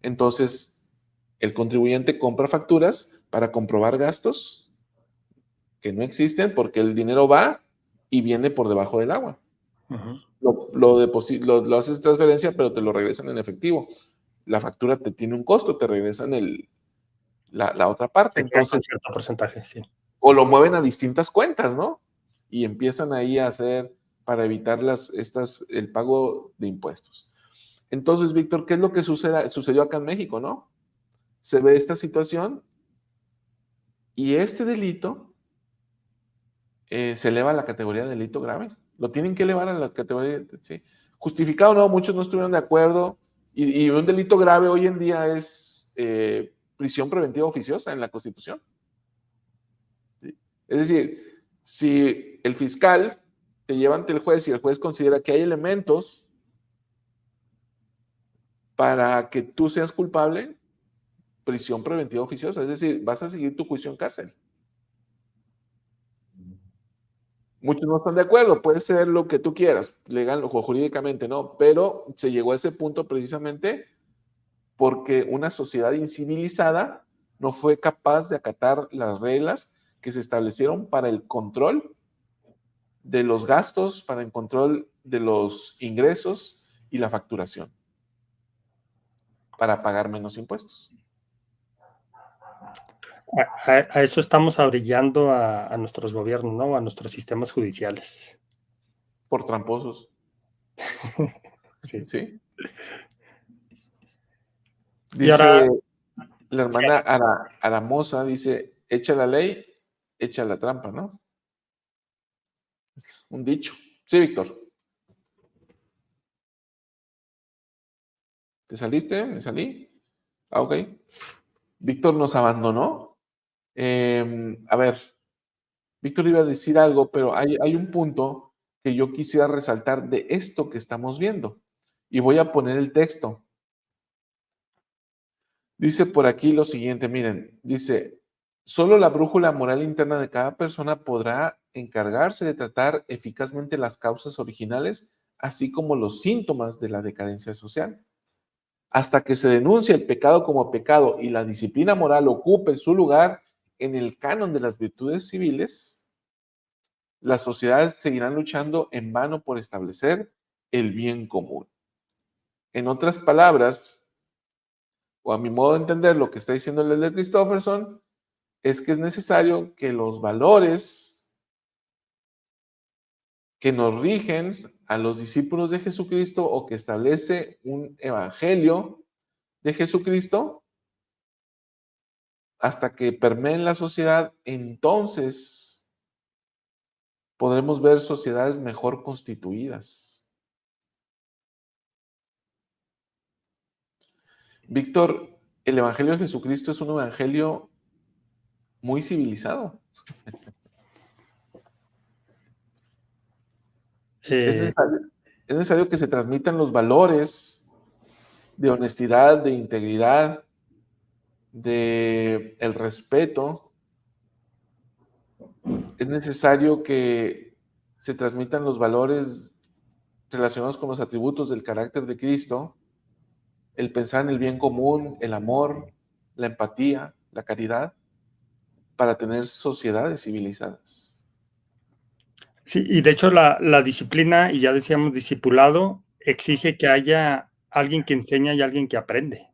S1: Entonces, el contribuyente compra facturas para comprobar gastos que no existen porque el dinero va y viene por debajo del agua. Lo haces transferencia, pero te lo regresan en efectivo. La factura te tiene un costo, te regresan la otra parte. Entonces,
S2: cierto porcentaje, sí.
S1: o lo mueven a distintas cuentas, ¿no? Y empiezan ahí a hacer para evitar el pago de impuestos. Entonces, Víctor, ¿qué es lo que sucedió acá en México, no? Se ve esta situación y este delito se eleva a la categoría de delito grave. Lo tienen que elevar a la categoría, ¿sí? Justificado no, muchos no estuvieron de acuerdo y un delito grave hoy en día es prisión preventiva oficiosa en la Constitución. ¿Sí? Es decir, si el fiscal te lleva ante el juez y el juez considera que hay elementos para que tú seas culpable, prisión preventiva oficiosa, es decir, vas a seguir tu juicio en cárcel. Muchos no están de acuerdo, puede ser lo que tú quieras, legal o jurídicamente, ¿no? Pero se llegó a ese punto precisamente porque una sociedad incivilizada no fue capaz de acatar las reglas que se establecieron para el control de los gastos, para el control de los ingresos y la facturación, para pagar menos impuestos.
S2: A eso estamos abrillando a nuestros gobiernos, ¿no? A nuestros sistemas judiciales.
S1: Por tramposos.
S2: Sí.
S1: ¿Sí?
S2: Y
S1: Dice
S2: ahora,
S1: la hermana Aramosa, dice, echa la ley, echa la trampa, ¿no? Es un dicho. Sí, Víctor. ¿Te saliste? ¿Me salí? Ah, ok. Víctor nos abandonó. A ver, Víctor iba a decir algo, pero hay un punto que yo quisiera resaltar de esto que estamos viendo. Y voy a poner el texto. Dice por aquí lo siguiente, miren, dice, solo la brújula moral interna de cada persona podrá encargarse de tratar eficazmente las causas originales, así como los síntomas de la decadencia social. Hasta que se denuncie el pecado como pecado y la disciplina moral ocupe su lugar en el canon de las virtudes civiles, las sociedades seguirán luchando en vano por establecer el bien común. En otras palabras, o a mi modo de entender lo que está diciendo el Elder Christofferson, es que es necesario que los valores que nos rigen a los discípulos de Jesucristo o que establece un evangelio de Jesucristo, hasta que permeen la sociedad, entonces podremos ver sociedades mejor constituidas. Víctor, el evangelio de Jesucristo es un evangelio muy civilizado. Es necesario que se transmitan los valores de honestidad, de integridad, de el respeto. Es necesario que se transmitan los valores relacionados con los atributos del carácter de Cristo, el pensar en el bien común, el amor, la empatía, la caridad, para tener sociedades civilizadas.
S2: sí, y de hecho la disciplina, y ya decíamos discipulado, exige que haya alguien que enseña y alguien que aprende.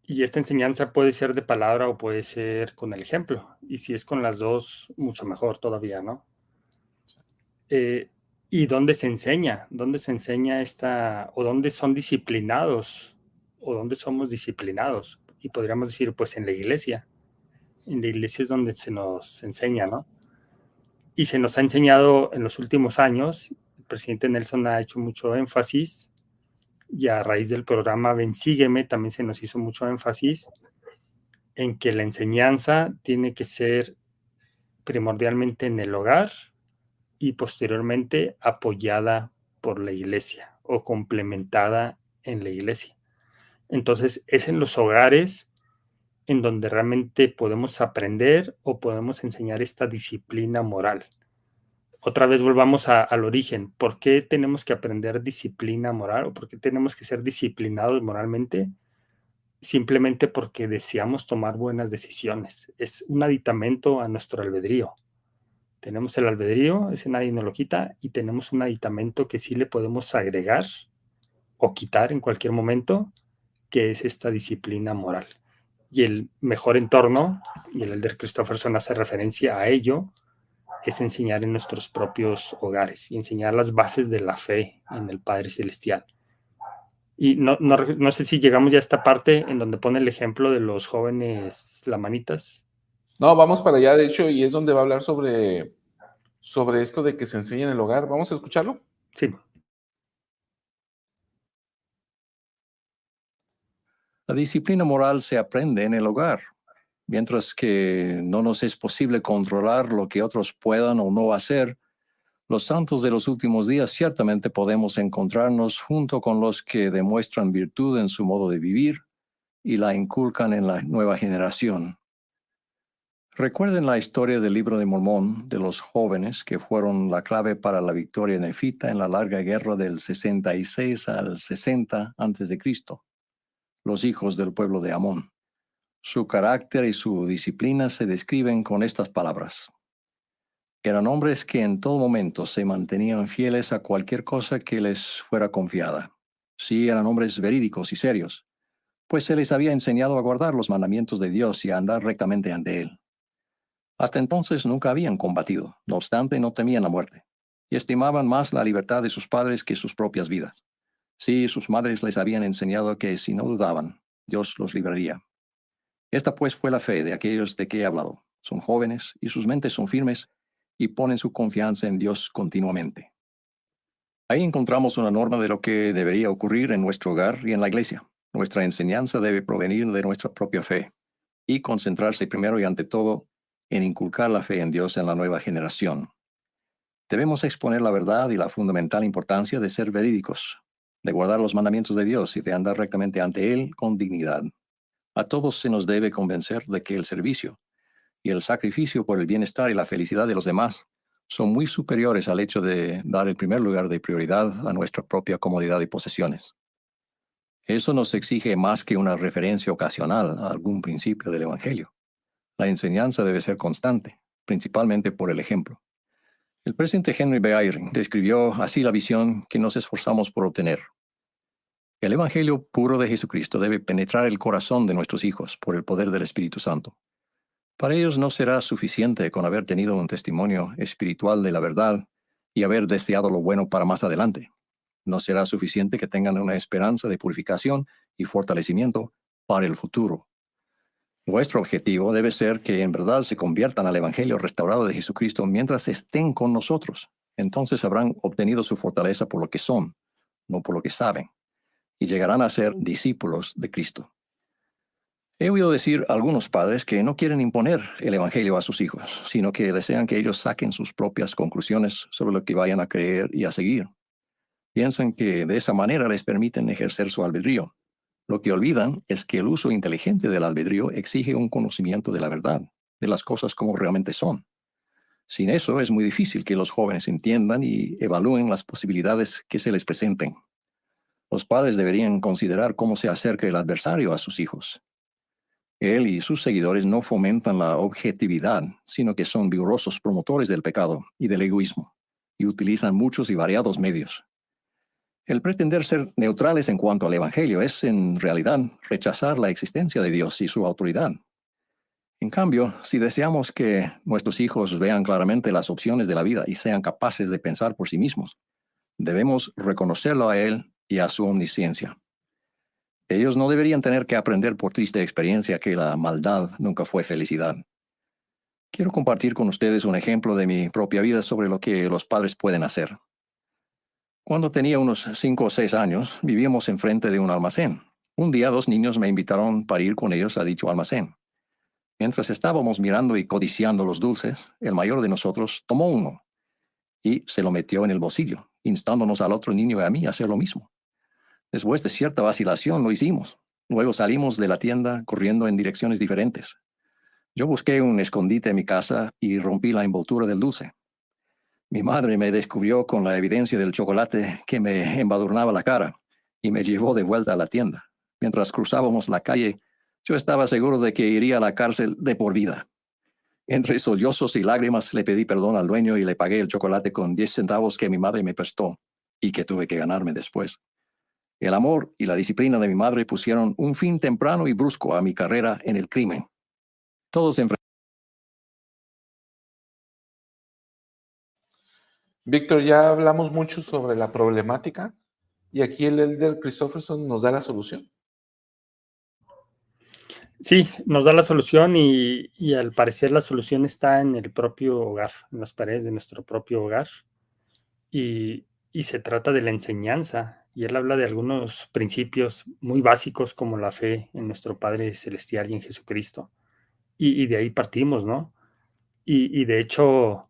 S2: Y esta enseñanza puede ser de palabra o puede ser con el ejemplo. Y si es con las dos, mucho mejor todavía, ¿no? ¿Y dónde se enseña? ¿Dónde se enseña esta, o dónde son disciplinados? ¿O dónde somos disciplinados? Y podríamos decir, pues en la iglesia. En la iglesia es donde se nos enseña, ¿no? Y se nos ha enseñado en los últimos años, el presidente Nelson ha hecho mucho énfasis, y a raíz del programa Ven Sígueme también se nos hizo mucho énfasis en que la enseñanza tiene que ser primordialmente en el hogar y posteriormente apoyada por la iglesia o complementada en la iglesia. Entonces es en los hogares en donde realmente podemos aprender o podemos enseñar esta disciplina moral. Otra vez volvamos al origen. ¿Por qué tenemos que aprender disciplina moral o por qué tenemos que ser disciplinados moralmente? Simplemente porque deseamos tomar buenas decisiones. Es un aditamento a nuestro albedrío. Tenemos el albedrío, ese nadie nos lo quita, y tenemos un aditamento que sí le podemos agregar o quitar en cualquier momento, que es esta disciplina moral. Y el mejor entorno, y el Elder Christofferson hace referencia a ello, es enseñar en nuestros propios hogares y enseñar las bases de la fe en el Padre Celestial. Y no sé si llegamos ya a esta parte en donde pone el ejemplo de los jóvenes lamanitas.
S1: No, vamos para allá, de hecho, y es donde va a hablar sobre esto de que se enseña en el hogar. ¿Vamos a escucharlo?
S2: Sí.
S3: La disciplina moral se aprende en el hogar, mientras que no nos es posible controlar lo que otros puedan o no hacer. Los santos de los últimos días ciertamente podemos encontrarnos junto con los que demuestran virtud en su modo de vivir y la inculcan en la nueva generación. Recuerden la historia del Libro de Mormón de los jóvenes que fueron la clave para la victoria nefita en la larga guerra del 66 al 60 a.C., los hijos del pueblo de Amón. Su carácter y su disciplina se describen con estas palabras. Eran hombres que en todo momento se mantenían fieles a cualquier cosa que les fuera confiada. Sí, eran hombres verídicos y serios, pues se les había enseñado a guardar los mandamientos de Dios y a andar rectamente ante Él. Hasta entonces nunca habían combatido, no obstante no temían la muerte, y estimaban más la libertad de sus padres que sus propias vidas. Sí, sus madres les habían enseñado que si no dudaban, Dios los libraría. Esta pues fue la fe de aquellos de que he hablado. Son jóvenes y sus mentes son firmes y ponen su confianza en Dios continuamente. Ahí encontramos una norma de lo que debería ocurrir en nuestro hogar y en la iglesia. Nuestra enseñanza debe provenir de nuestra propia fe y concentrarse primero y ante todo en inculcar la fe en Dios en la nueva generación. Debemos exponer la verdad y la fundamental importancia de ser verídicos, de guardar los mandamientos de Dios y de andar rectamente ante Él con dignidad. A todos se nos debe convencer de que el servicio y el sacrificio por el bienestar y la felicidad de los demás son muy superiores al hecho de dar el primer lugar de prioridad a nuestra propia comodidad y posesiones. Eso nos exige más que una referencia ocasional a algún principio del Evangelio. La enseñanza debe ser constante, principalmente por el ejemplo. El presidente Henry B. Eyring describió así la visión que nos esforzamos por obtener. El Evangelio puro de Jesucristo debe penetrar el corazón de nuestros hijos por el poder del Espíritu Santo. Para ellos no será suficiente con haber tenido un testimonio espiritual de la verdad y haber deseado lo bueno para más adelante. No será suficiente que tengan una esperanza de purificación y fortalecimiento para el futuro. Nuestro objetivo debe ser que en verdad se conviertan al Evangelio restaurado de Jesucristo mientras estén con nosotros. Entonces habrán obtenido su fortaleza por lo que son, no por lo que saben, y llegarán a ser discípulos de Cristo. He oído decir a algunos padres que no quieren imponer el Evangelio a sus hijos, sino que desean que ellos saquen sus propias conclusiones sobre lo que vayan a creer y a seguir. Piensan que de esa manera les permiten ejercer su albedrío. Lo que olvidan es que el uso inteligente del albedrío exige un conocimiento de la verdad, de las cosas como realmente son. Sin eso es muy difícil que los jóvenes entiendan y evalúen las posibilidades que se les presenten. Los padres deberían considerar cómo se acerca el adversario a sus hijos. Él y sus seguidores no fomentan la objetividad, sino que son vigorosos promotores del pecado y del egoísmo, y utilizan muchos y variados medios. El pretender ser neutrales en cuanto al Evangelio es, en realidad, rechazar la existencia de Dios y su autoridad. En cambio, si deseamos que nuestros hijos vean claramente las opciones de la vida y sean capaces de pensar por sí mismos, debemos reconocerlo a Él y a su omnisciencia. Ellos no deberían tener que aprender por triste experiencia que la maldad nunca fue felicidad. Quiero compartir con ustedes un ejemplo de mi propia vida sobre lo que los padres pueden hacer. Cuando tenía unos 5 o 6 años, vivíamos enfrente de un almacén. Un día 2 niños me invitaron para ir con ellos a dicho almacén. Mientras estábamos mirando y codiciando los dulces, el mayor de nosotros tomó uno y se lo metió en el bolsillo, instándonos al otro niño y a mí a hacer lo mismo. Después de cierta vacilación lo hicimos. Luego salimos de la tienda corriendo en direcciones diferentes. Yo busqué un escondite en mi casa y rompí la envoltura del dulce. Mi madre me descubrió con la evidencia del chocolate que me embadurnaba la cara y me llevó de vuelta a la tienda. Mientras cruzábamos la calle, yo estaba seguro de que iría a la cárcel de por vida. Entre sollozos y lágrimas le pedí perdón al dueño y le pagué el chocolate con 10 centavos que mi madre me prestó y que tuve que ganarme después. El amor y la disciplina de mi madre pusieron un fin temprano y brusco a mi carrera en el crimen. Todos
S1: Víctor, ya hablamos mucho sobre la problemática y aquí el Elder Christofferson nos da la solución.
S2: Sí, nos da la solución y al parecer la solución está en el propio hogar, en las paredes de nuestro propio hogar. Y se trata de la enseñanza. Y él habla de algunos principios muy básicos como la fe en nuestro Padre Celestial y en Jesucristo. Y de ahí partimos, ¿no? Y de hecho,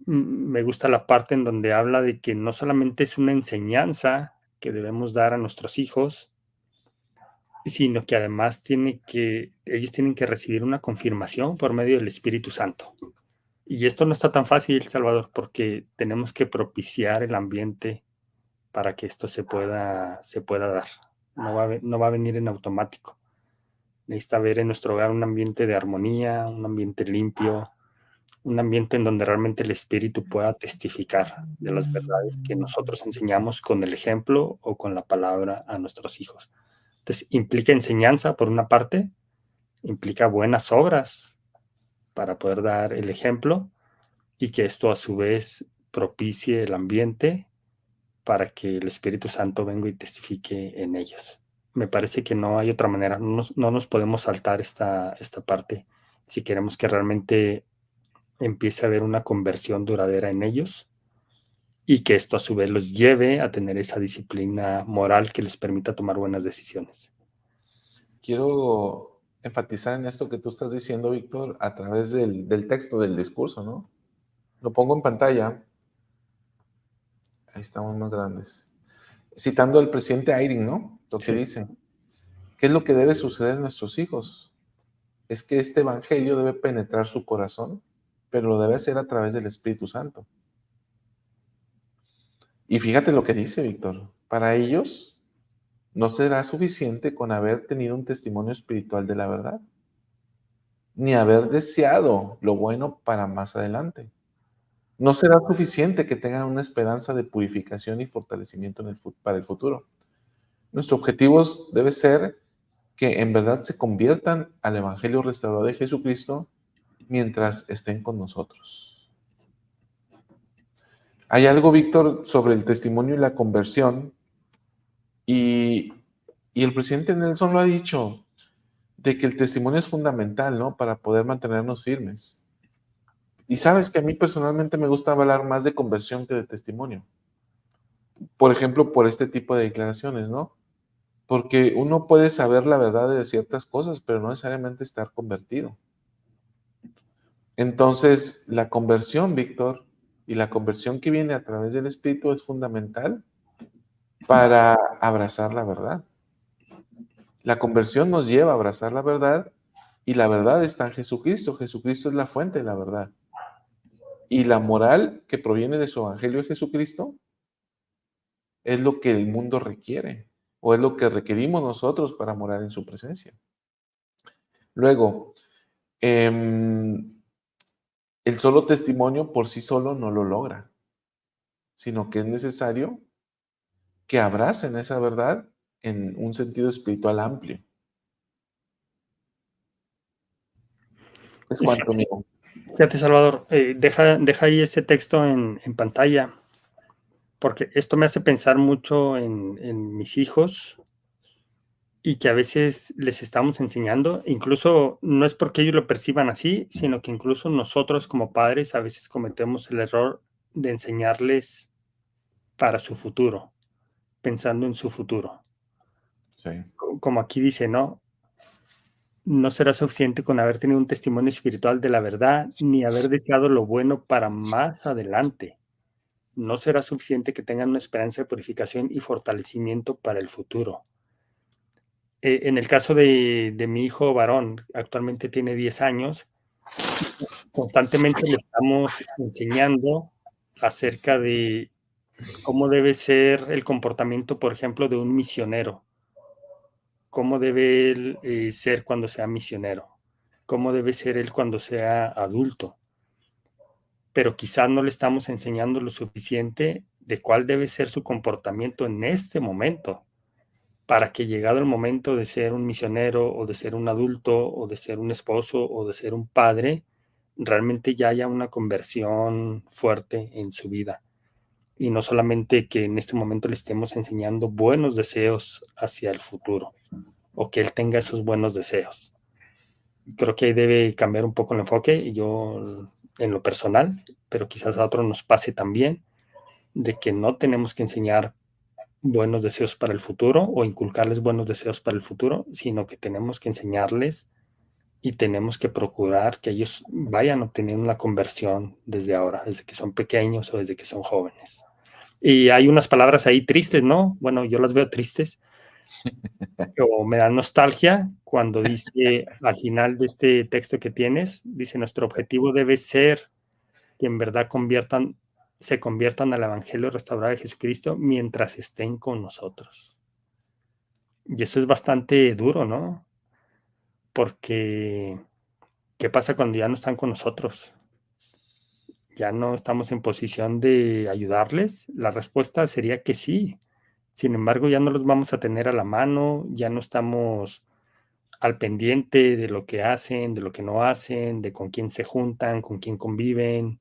S2: Me gusta la parte en donde habla de que no solamente es una enseñanza que debemos dar a nuestros hijos, sino que además ellos tienen que recibir una confirmación por medio del Espíritu Santo. Y esto no está tan fácil, Salvador, porque tenemos que propiciar el ambiente para que esto se pueda dar. No va a venir en automático. Necesita haber en nuestro hogar un ambiente de armonía, un ambiente limpio, un ambiente en donde realmente el Espíritu pueda testificar de las verdades que nosotros enseñamos con el ejemplo o con la palabra a nuestros hijos. Entonces, implica enseñanza por una parte, implica buenas obras para poder dar el ejemplo y que esto a su vez propicie el ambiente para que el Espíritu Santo venga y testifique en ellos. Me parece que no hay otra manera, no nos podemos saltar esta parte si queremos que realmente empiece a haber una conversión duradera en ellos y que esto a su vez los lleve a tener esa disciplina moral que les permita tomar buenas decisiones.
S1: Quiero enfatizar en esto que tú estás diciendo, Víctor, a través del texto, del discurso, ¿no? Lo pongo en pantalla. Ahí estamos más grandes. Citando al presidente Eyring, ¿no? Lo que dice. ¿Qué es lo que debe suceder en nuestros hijos? Es que este evangelio debe penetrar su corazón, pero lo debe hacer a través del Espíritu Santo. Y fíjate lo que dice Víctor. Para ellos no será suficiente con haber tenido un testimonio espiritual de la verdad, ni haber deseado lo bueno para más adelante. No será suficiente que tengan una esperanza de purificación y fortalecimiento para el futuro. Nuestro objetivo debe ser que en verdad se conviertan al Evangelio restaurador de Jesucristo mientras estén con nosotros. Hay algo, Víctor, sobre el testimonio y la conversión, y el presidente Nelson lo ha dicho, de que el testimonio es fundamental, ¿no? Para poder mantenernos firmes. Y sabes que a mí personalmente me gusta hablar más de conversión que de testimonio. Por ejemplo, por este tipo de declaraciones, ¿no? Porque uno puede saber la verdad de ciertas cosas, pero no necesariamente estar convertido. Entonces, la conversión, Víctor, y la conversión que viene a través del Espíritu es fundamental para abrazar la verdad. La conversión nos lleva a abrazar la verdad y la verdad está en Jesucristo. Jesucristo es la fuente de la verdad. Y la moral que proviene de su Evangelio de Jesucristo es lo que el mundo requiere o es lo que requerimos nosotros para morar en su presencia. Luego, el solo testimonio por sí solo no lo logra, sino que es necesario que abracen esa verdad en un sentido espiritual amplio. Es cuanto, amigo.
S2: Fíjate, Salvador, deja ahí ese texto en pantalla, porque esto me hace pensar mucho en mis hijos y que a veces les estamos enseñando, incluso no es porque ellos lo perciban así, sino que incluso nosotros como padres a veces cometemos el error de enseñarles para su futuro, pensando en su futuro.
S1: Sí.
S2: Como aquí dice, ¿no? No será suficiente con haber tenido un testimonio espiritual de la verdad, ni haber deseado lo bueno para más adelante. No será suficiente que tengan una esperanza de purificación y fortalecimiento para el futuro. En el caso de mi hijo varón, actualmente tiene 10 años, constantemente le estamos enseñando acerca de cómo debe ser el comportamiento, por ejemplo, de un misionero. Cómo debe él ser cuando sea misionero, cómo debe ser él cuando sea adulto. Pero quizás no le estamos enseñando lo suficiente de cuál debe ser su comportamiento en este momento, para que llegado el momento de ser un misionero o de ser un adulto o de ser un esposo o de ser un padre, realmente ya haya una conversión fuerte en su vida. Y no solamente que en este momento le estemos enseñando buenos deseos hacia el futuro o que él tenga esos buenos deseos. Creo que ahí debe cambiar un poco el enfoque y yo en lo personal, pero quizás a otros nos pase también, de que no tenemos que enseñar buenos deseos para el futuro o inculcarles buenos deseos para el futuro, sino que tenemos que enseñarles y tenemos que procurar que ellos vayan obteniendo una conversión desde ahora, desde que son pequeños o desde que son jóvenes. Y hay unas palabras ahí tristes, ¿no? Bueno, yo las veo tristes, o me da nostalgia cuando dice al final de este texto que tienes, dice, nuestro objetivo debe ser que en verdad se conviertan al Evangelio restaurado de Jesucristo mientras estén con nosotros. Y eso es bastante duro, ¿no? Porque, ¿qué pasa cuando ya no están con nosotros? ¿Ya no estamos en posición de ayudarles? La respuesta sería que sí. Sin embargo, ya no los vamos a tener a la mano, ya no estamos al pendiente de lo que hacen, de lo que no hacen, de con quién se juntan, con quién conviven.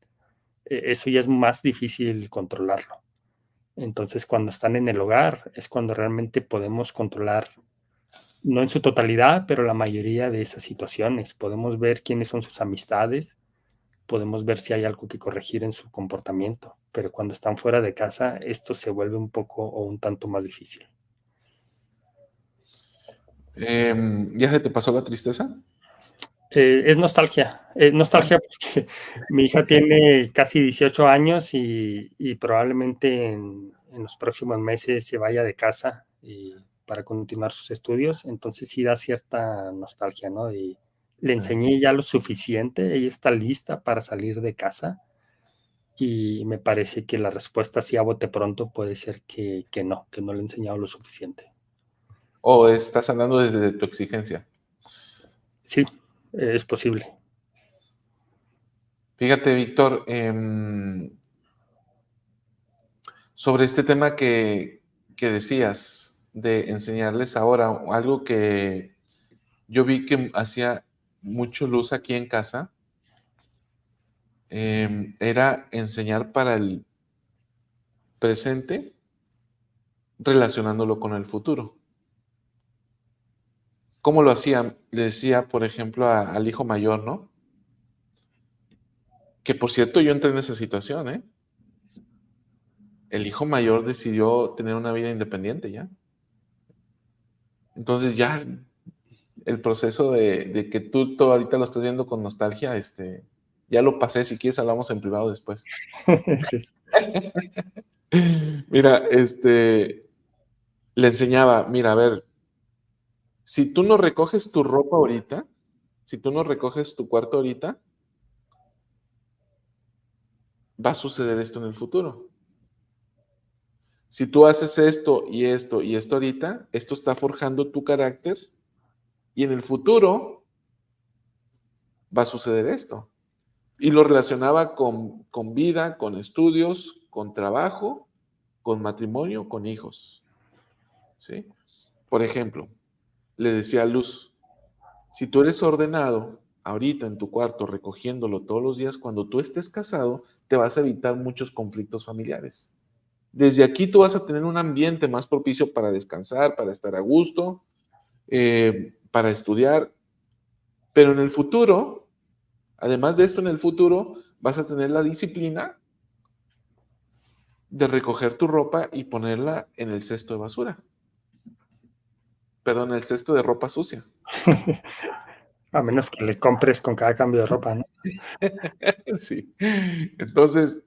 S2: Eso ya es más difícil controlarlo. Entonces, cuando están en el hogar, es cuando realmente podemos controlar, no en su totalidad, pero la mayoría de esas situaciones. Podemos ver quiénes son sus amistades, podemos ver si hay algo que corregir en su comportamiento, pero cuando están fuera de casa, esto se vuelve un poco o un tanto más difícil.
S1: ¿Ya se te pasó la tristeza?
S2: Es nostalgia porque mi hija tiene casi 18 años y probablemente en los próximos meses se vaya de casa para continuar sus estudios, entonces sí da cierta nostalgia, ¿no? Y le enseñé ya lo suficiente, ella está lista para salir de casa y me parece que la respuesta así a bote pronto puede ser que no le he enseñado lo suficiente.
S1: ¿O estás hablando desde tu exigencia?
S2: Sí, es posible.
S1: Fíjate, Víctor, sobre este tema que decías de enseñarles ahora, algo que yo vi que hacía mucho luz aquí en casa, era enseñar para el presente relacionándolo con el futuro. ¿Cómo lo hacía? Le decía, por ejemplo, al hijo mayor, ¿no? Que por cierto, yo entré en esa situación, ¿eh? El hijo mayor decidió tener una vida independiente ya. Entonces ya el proceso de que tú ahorita lo estás viendo con nostalgia, ya lo pasé. Si quieres, hablamos en privado después.
S2: Sí.
S1: Mira, le enseñaba, mira, a ver, si tú no recoges tu ropa ahorita, si tú no recoges tu cuarto ahorita, va a suceder esto en el futuro. Si tú haces esto y esto y esto ahorita, esto está forjando tu carácter y en el futuro va a suceder esto. Y lo relacionaba con vida, con estudios, con trabajo, con matrimonio, con hijos. ¿Sí? Por ejemplo, le decía a Luz, si tú eres ordenado ahorita en tu cuarto recogiéndolo todos los días, cuando tú estés casado, te vas a evitar muchos conflictos familiares. Desde aquí tú vas a tener un ambiente más propicio para descansar, para estar a gusto, para estudiar. Pero en el futuro, además de esto, en el futuro vas a tener la disciplina de recoger tu ropa y ponerla en el cesto de basura. Perdón, el cesto de ropa sucia.
S2: A menos que le compres con cada cambio de ropa, ¿no?
S1: Sí. Entonces,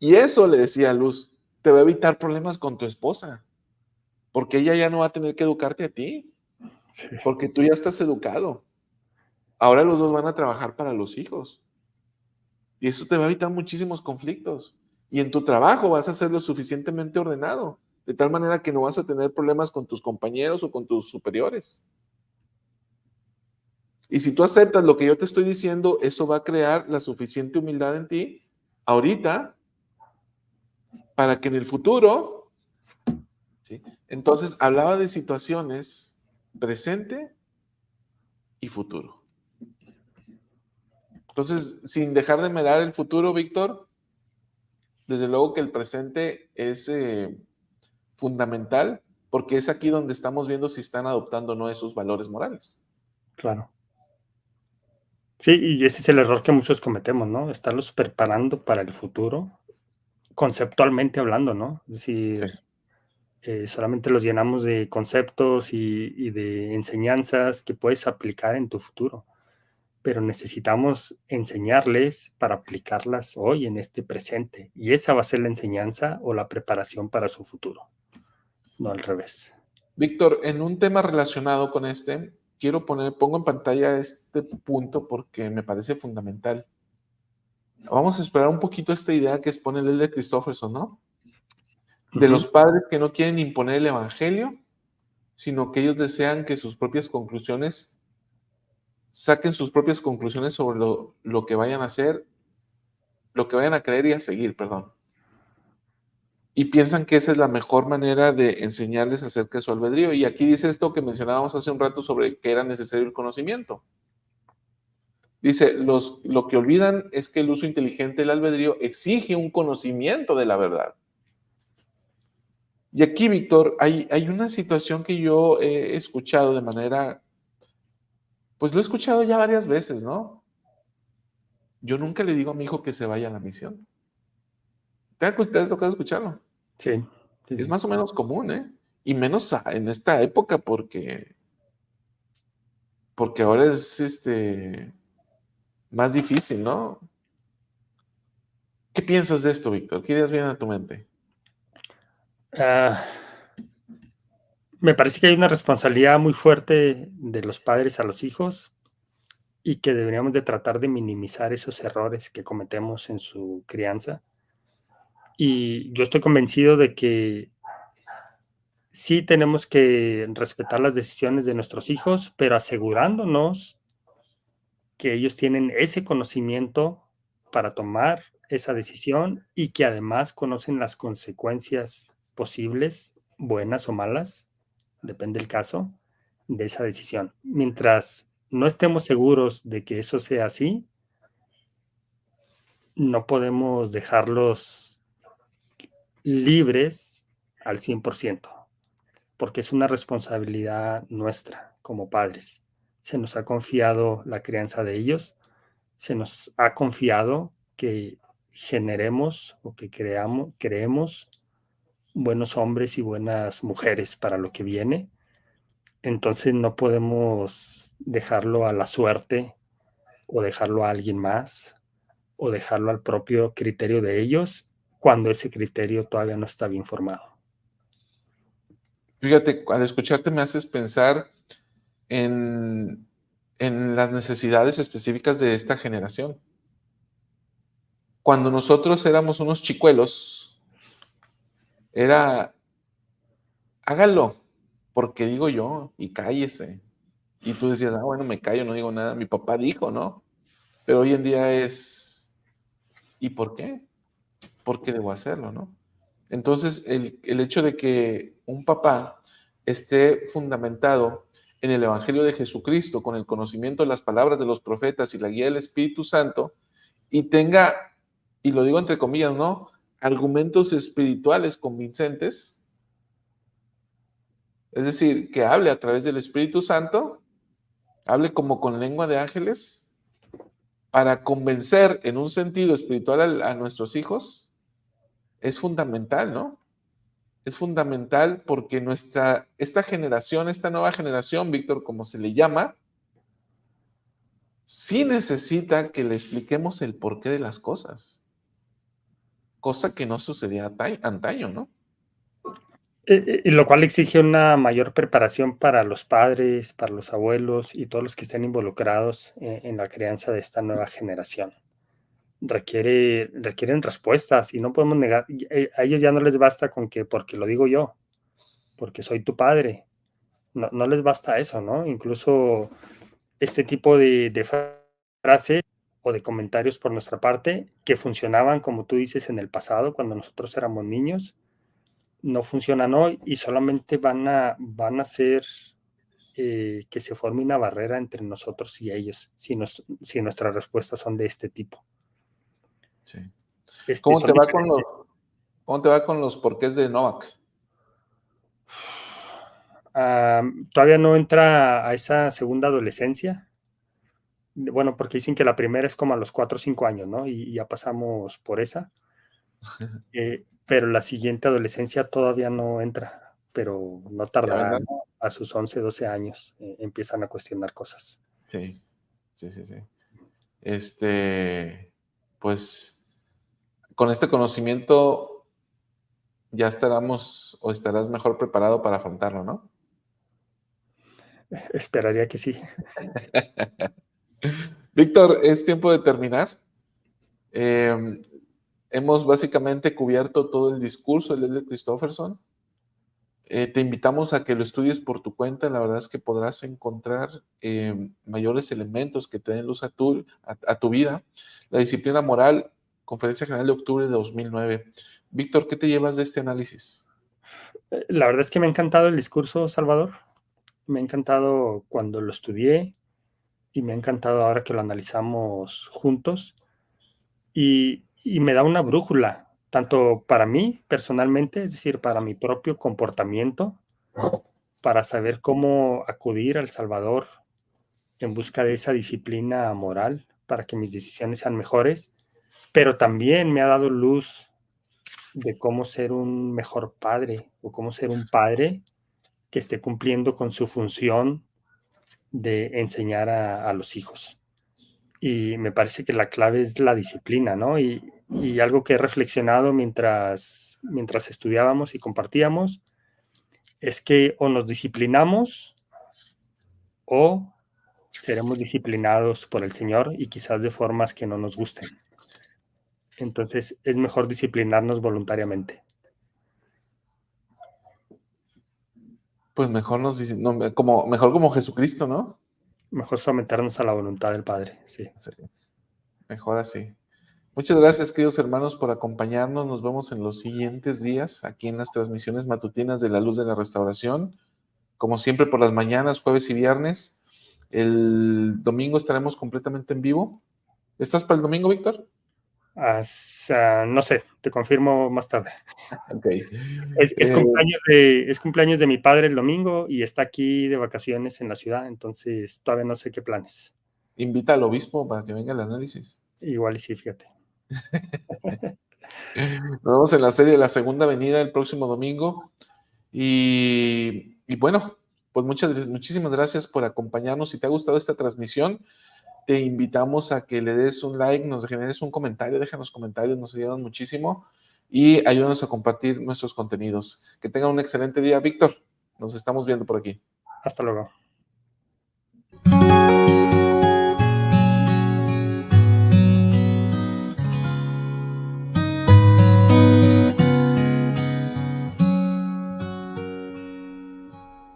S1: y eso le decía a Luz, te va a evitar problemas con tu esposa, porque ella ya no va a tener que educarte a ti,
S2: Sí.
S1: porque tú ya estás educado. Ahora los dos van a trabajar para los hijos. Y eso te va a evitar muchísimos conflictos. Y en tu trabajo vas a ser lo suficientemente ordenado, de tal manera que no vas a tener problemas con tus compañeros o con tus superiores. Y si tú aceptas lo que yo te estoy diciendo, eso va a crear la suficiente humildad en ti ahorita para que en el futuro, ¿sí? Entonces hablaba de situaciones presente y futuro. Entonces, sin dejar de mirar el futuro, Víctor, desde luego que el presente es fundamental porque es aquí donde estamos viendo si están adoptando o no esos valores morales.
S2: Claro. Sí, y ese es el error que muchos cometemos, ¿no? Estarlos preparando para el futuro, conceptualmente hablando, ¿no? Es decir, solamente los llenamos de conceptos y de enseñanzas que puedes aplicar en tu futuro. pero necesitamos enseñarles para aplicarlas hoy en este presente. Y esa va a ser la enseñanza o la preparación para su futuro, no al revés.
S1: Víctor, en un tema relacionado con pongo en pantalla este punto porque me parece fundamental. Vamos a explorar un poquito esta idea que expone el de Christofferson, ¿no? De los padres que no quieren imponer el evangelio, sino que ellos desean que saquen sus propias conclusiones sobre lo que vayan a hacer, lo que vayan a creer y a seguir, perdón. Y piensan que esa es la mejor manera de enseñarles acerca de su albedrío. Y aquí dice esto que mencionábamos hace un rato sobre que era necesario el conocimiento. Dice, lo que olvidan es que el uso inteligente del albedrío exige un conocimiento de la verdad. Y aquí, Víctor, hay una situación que yo he escuchado de manera, pues lo he escuchado ya varias veces, ¿no? Yo nunca le digo a mi hijo que se vaya a la misión. ¿Te ha tocado escucharlo?
S2: Sí.
S1: Es más o menos común, ¿eh? Y menos en esta época porque ahora es más difícil, ¿no? ¿Qué piensas de esto, Víctor? ¿Qué ideas vienen a tu mente?
S2: Me parece que hay una responsabilidad muy fuerte de los padres a los hijos y que deberíamos de tratar de minimizar esos errores que cometemos en su crianza. Y yo estoy convencido de que sí tenemos que respetar las decisiones de nuestros hijos, pero asegurándonos que ellos tienen ese conocimiento para tomar esa decisión y que además conocen las consecuencias posibles, buenas o malas, depende del caso, de esa decisión. Mientras no estemos seguros de que eso sea así, no podemos dejarlos libres al 100%, porque es una responsabilidad nuestra como padres. Se nos ha confiado la crianza de ellos, se nos ha confiado que generemos o que creemos buenos hombres y buenas mujeres para lo que viene. Entonces no podemos dejarlo a la suerte o dejarlo a alguien más o dejarlo al propio criterio de ellos cuando ese criterio todavía no está bien formado.
S1: Fíjate, al escucharte me haces pensar en las necesidades específicas de esta generación. Cuando nosotros éramos unos chicuelos, era, hágalo, porque digo yo, y cállese. Y tú decías, bueno, me callo, no digo nada, mi papá dijo, ¿no? Pero hoy en día ¿y por qué? ¿Por qué debo hacerlo, no? Entonces, el hecho de que un papá esté fundamentado en el Evangelio de Jesucristo, con el conocimiento de las palabras de los profetas y la guía del Espíritu Santo, y tenga, y lo digo entre comillas, ¿no? Argumentos espirituales convincentes, es decir, que hable a través del Espíritu Santo, hable como con lengua de ángeles, para convencer en un sentido espiritual a nuestros hijos, es fundamental, ¿no? Es fundamental porque esta nueva generación, Víctor, como se le llama, sí necesita que le expliquemos el porqué de las cosas, cosa que no sucedía antaño, ¿no?
S2: Y lo cual exige una mayor preparación para los padres, para los abuelos y todos los que estén involucrados en la crianza de esta nueva generación. Requieren respuestas y no podemos negar, a ellos ya no les basta con que porque lo digo yo, porque soy tu padre, no les basta eso, ¿no? Incluso este tipo de frase o de comentarios por nuestra parte que funcionaban, como tú dices, en el pasado, cuando nosotros éramos niños, no funcionan hoy y solamente van a hacer que se forme una barrera entre nosotros y ellos, si nuestras respuestas son de este tipo.
S1: Sí.
S2: ¿Cómo
S1: te va con los porqués de Novak?
S2: Todavía no entra a esa segunda adolescencia. Bueno, porque dicen que la primera es como a los 4 o 5 años, ¿no? Y ya pasamos por esa. Pero la siguiente adolescencia todavía no entra, pero no tardará, ¿no? A sus 11, 12 años empiezan a cuestionar cosas.
S1: Sí. pues con este conocimiento ya estarás mejor preparado para afrontarlo, ¿no?
S2: Esperaría que sí.
S1: Víctor, es tiempo de terminar. Hemos básicamente cubierto todo el discurso de Elliot Christopherson. Te invitamos a que lo estudies por tu cuenta. La verdad es que podrás encontrar mayores elementos que te den luz a tu vida. La disciplina moral, Conferencia General de octubre de 2009. Víctor, ¿qué te llevas de este análisis?
S2: La verdad es que me ha encantado el discurso, Salvador. Me ha encantado cuando lo estudié y me ha encantado ahora que lo analizamos juntos. Y me da una brújula, tanto para mí personalmente, es decir, para mi propio comportamiento, para saber cómo acudir al Salvador en busca de esa disciplina moral para que mis decisiones sean mejores, pero también me ha dado luz de cómo ser un mejor padre o cómo ser un padre que esté cumpliendo con su función de enseñar a los hijos. Y me parece que la clave es la disciplina, ¿no? Y algo que he reflexionado mientras estudiábamos y compartíamos es que o nos disciplinamos o seremos disciplinados por el Señor y quizás de formas que no nos gusten. Entonces es mejor disciplinarnos voluntariamente.
S1: Pues mejor mejor como Jesucristo, ¿no?
S2: Mejor someternos a la voluntad del Padre, sí.
S1: Sí, mejor así. Muchas gracias, queridos hermanos, por acompañarnos. Nos vemos en los siguientes días aquí en las transmisiones matutinas de La Luz de la Restauración. Como siempre, por las mañanas, jueves y viernes. El domingo estaremos completamente en vivo. ¿Estás para el domingo, Víctor?
S2: No sé, te confirmo más tarde.
S1: Ok.
S2: Es cumpleaños de mi padre el domingo y está aquí de vacaciones en la ciudad, entonces todavía no sé qué planes.
S1: Invita al obispo para que venga el análisis.
S2: Igual y sí, fíjate.
S1: Nos vemos en la serie de La Segunda Venida el próximo domingo. Y bueno, pues muchísimas gracias por acompañarnos. Si te ha gustado esta transmisión, te invitamos a que le des un like, nos generes un comentario, déjanos comentarios, nos ayudan muchísimo y ayúdanos a compartir nuestros contenidos. Que tengan un excelente día, Víctor. Nos estamos viendo por aquí.
S2: Hasta luego.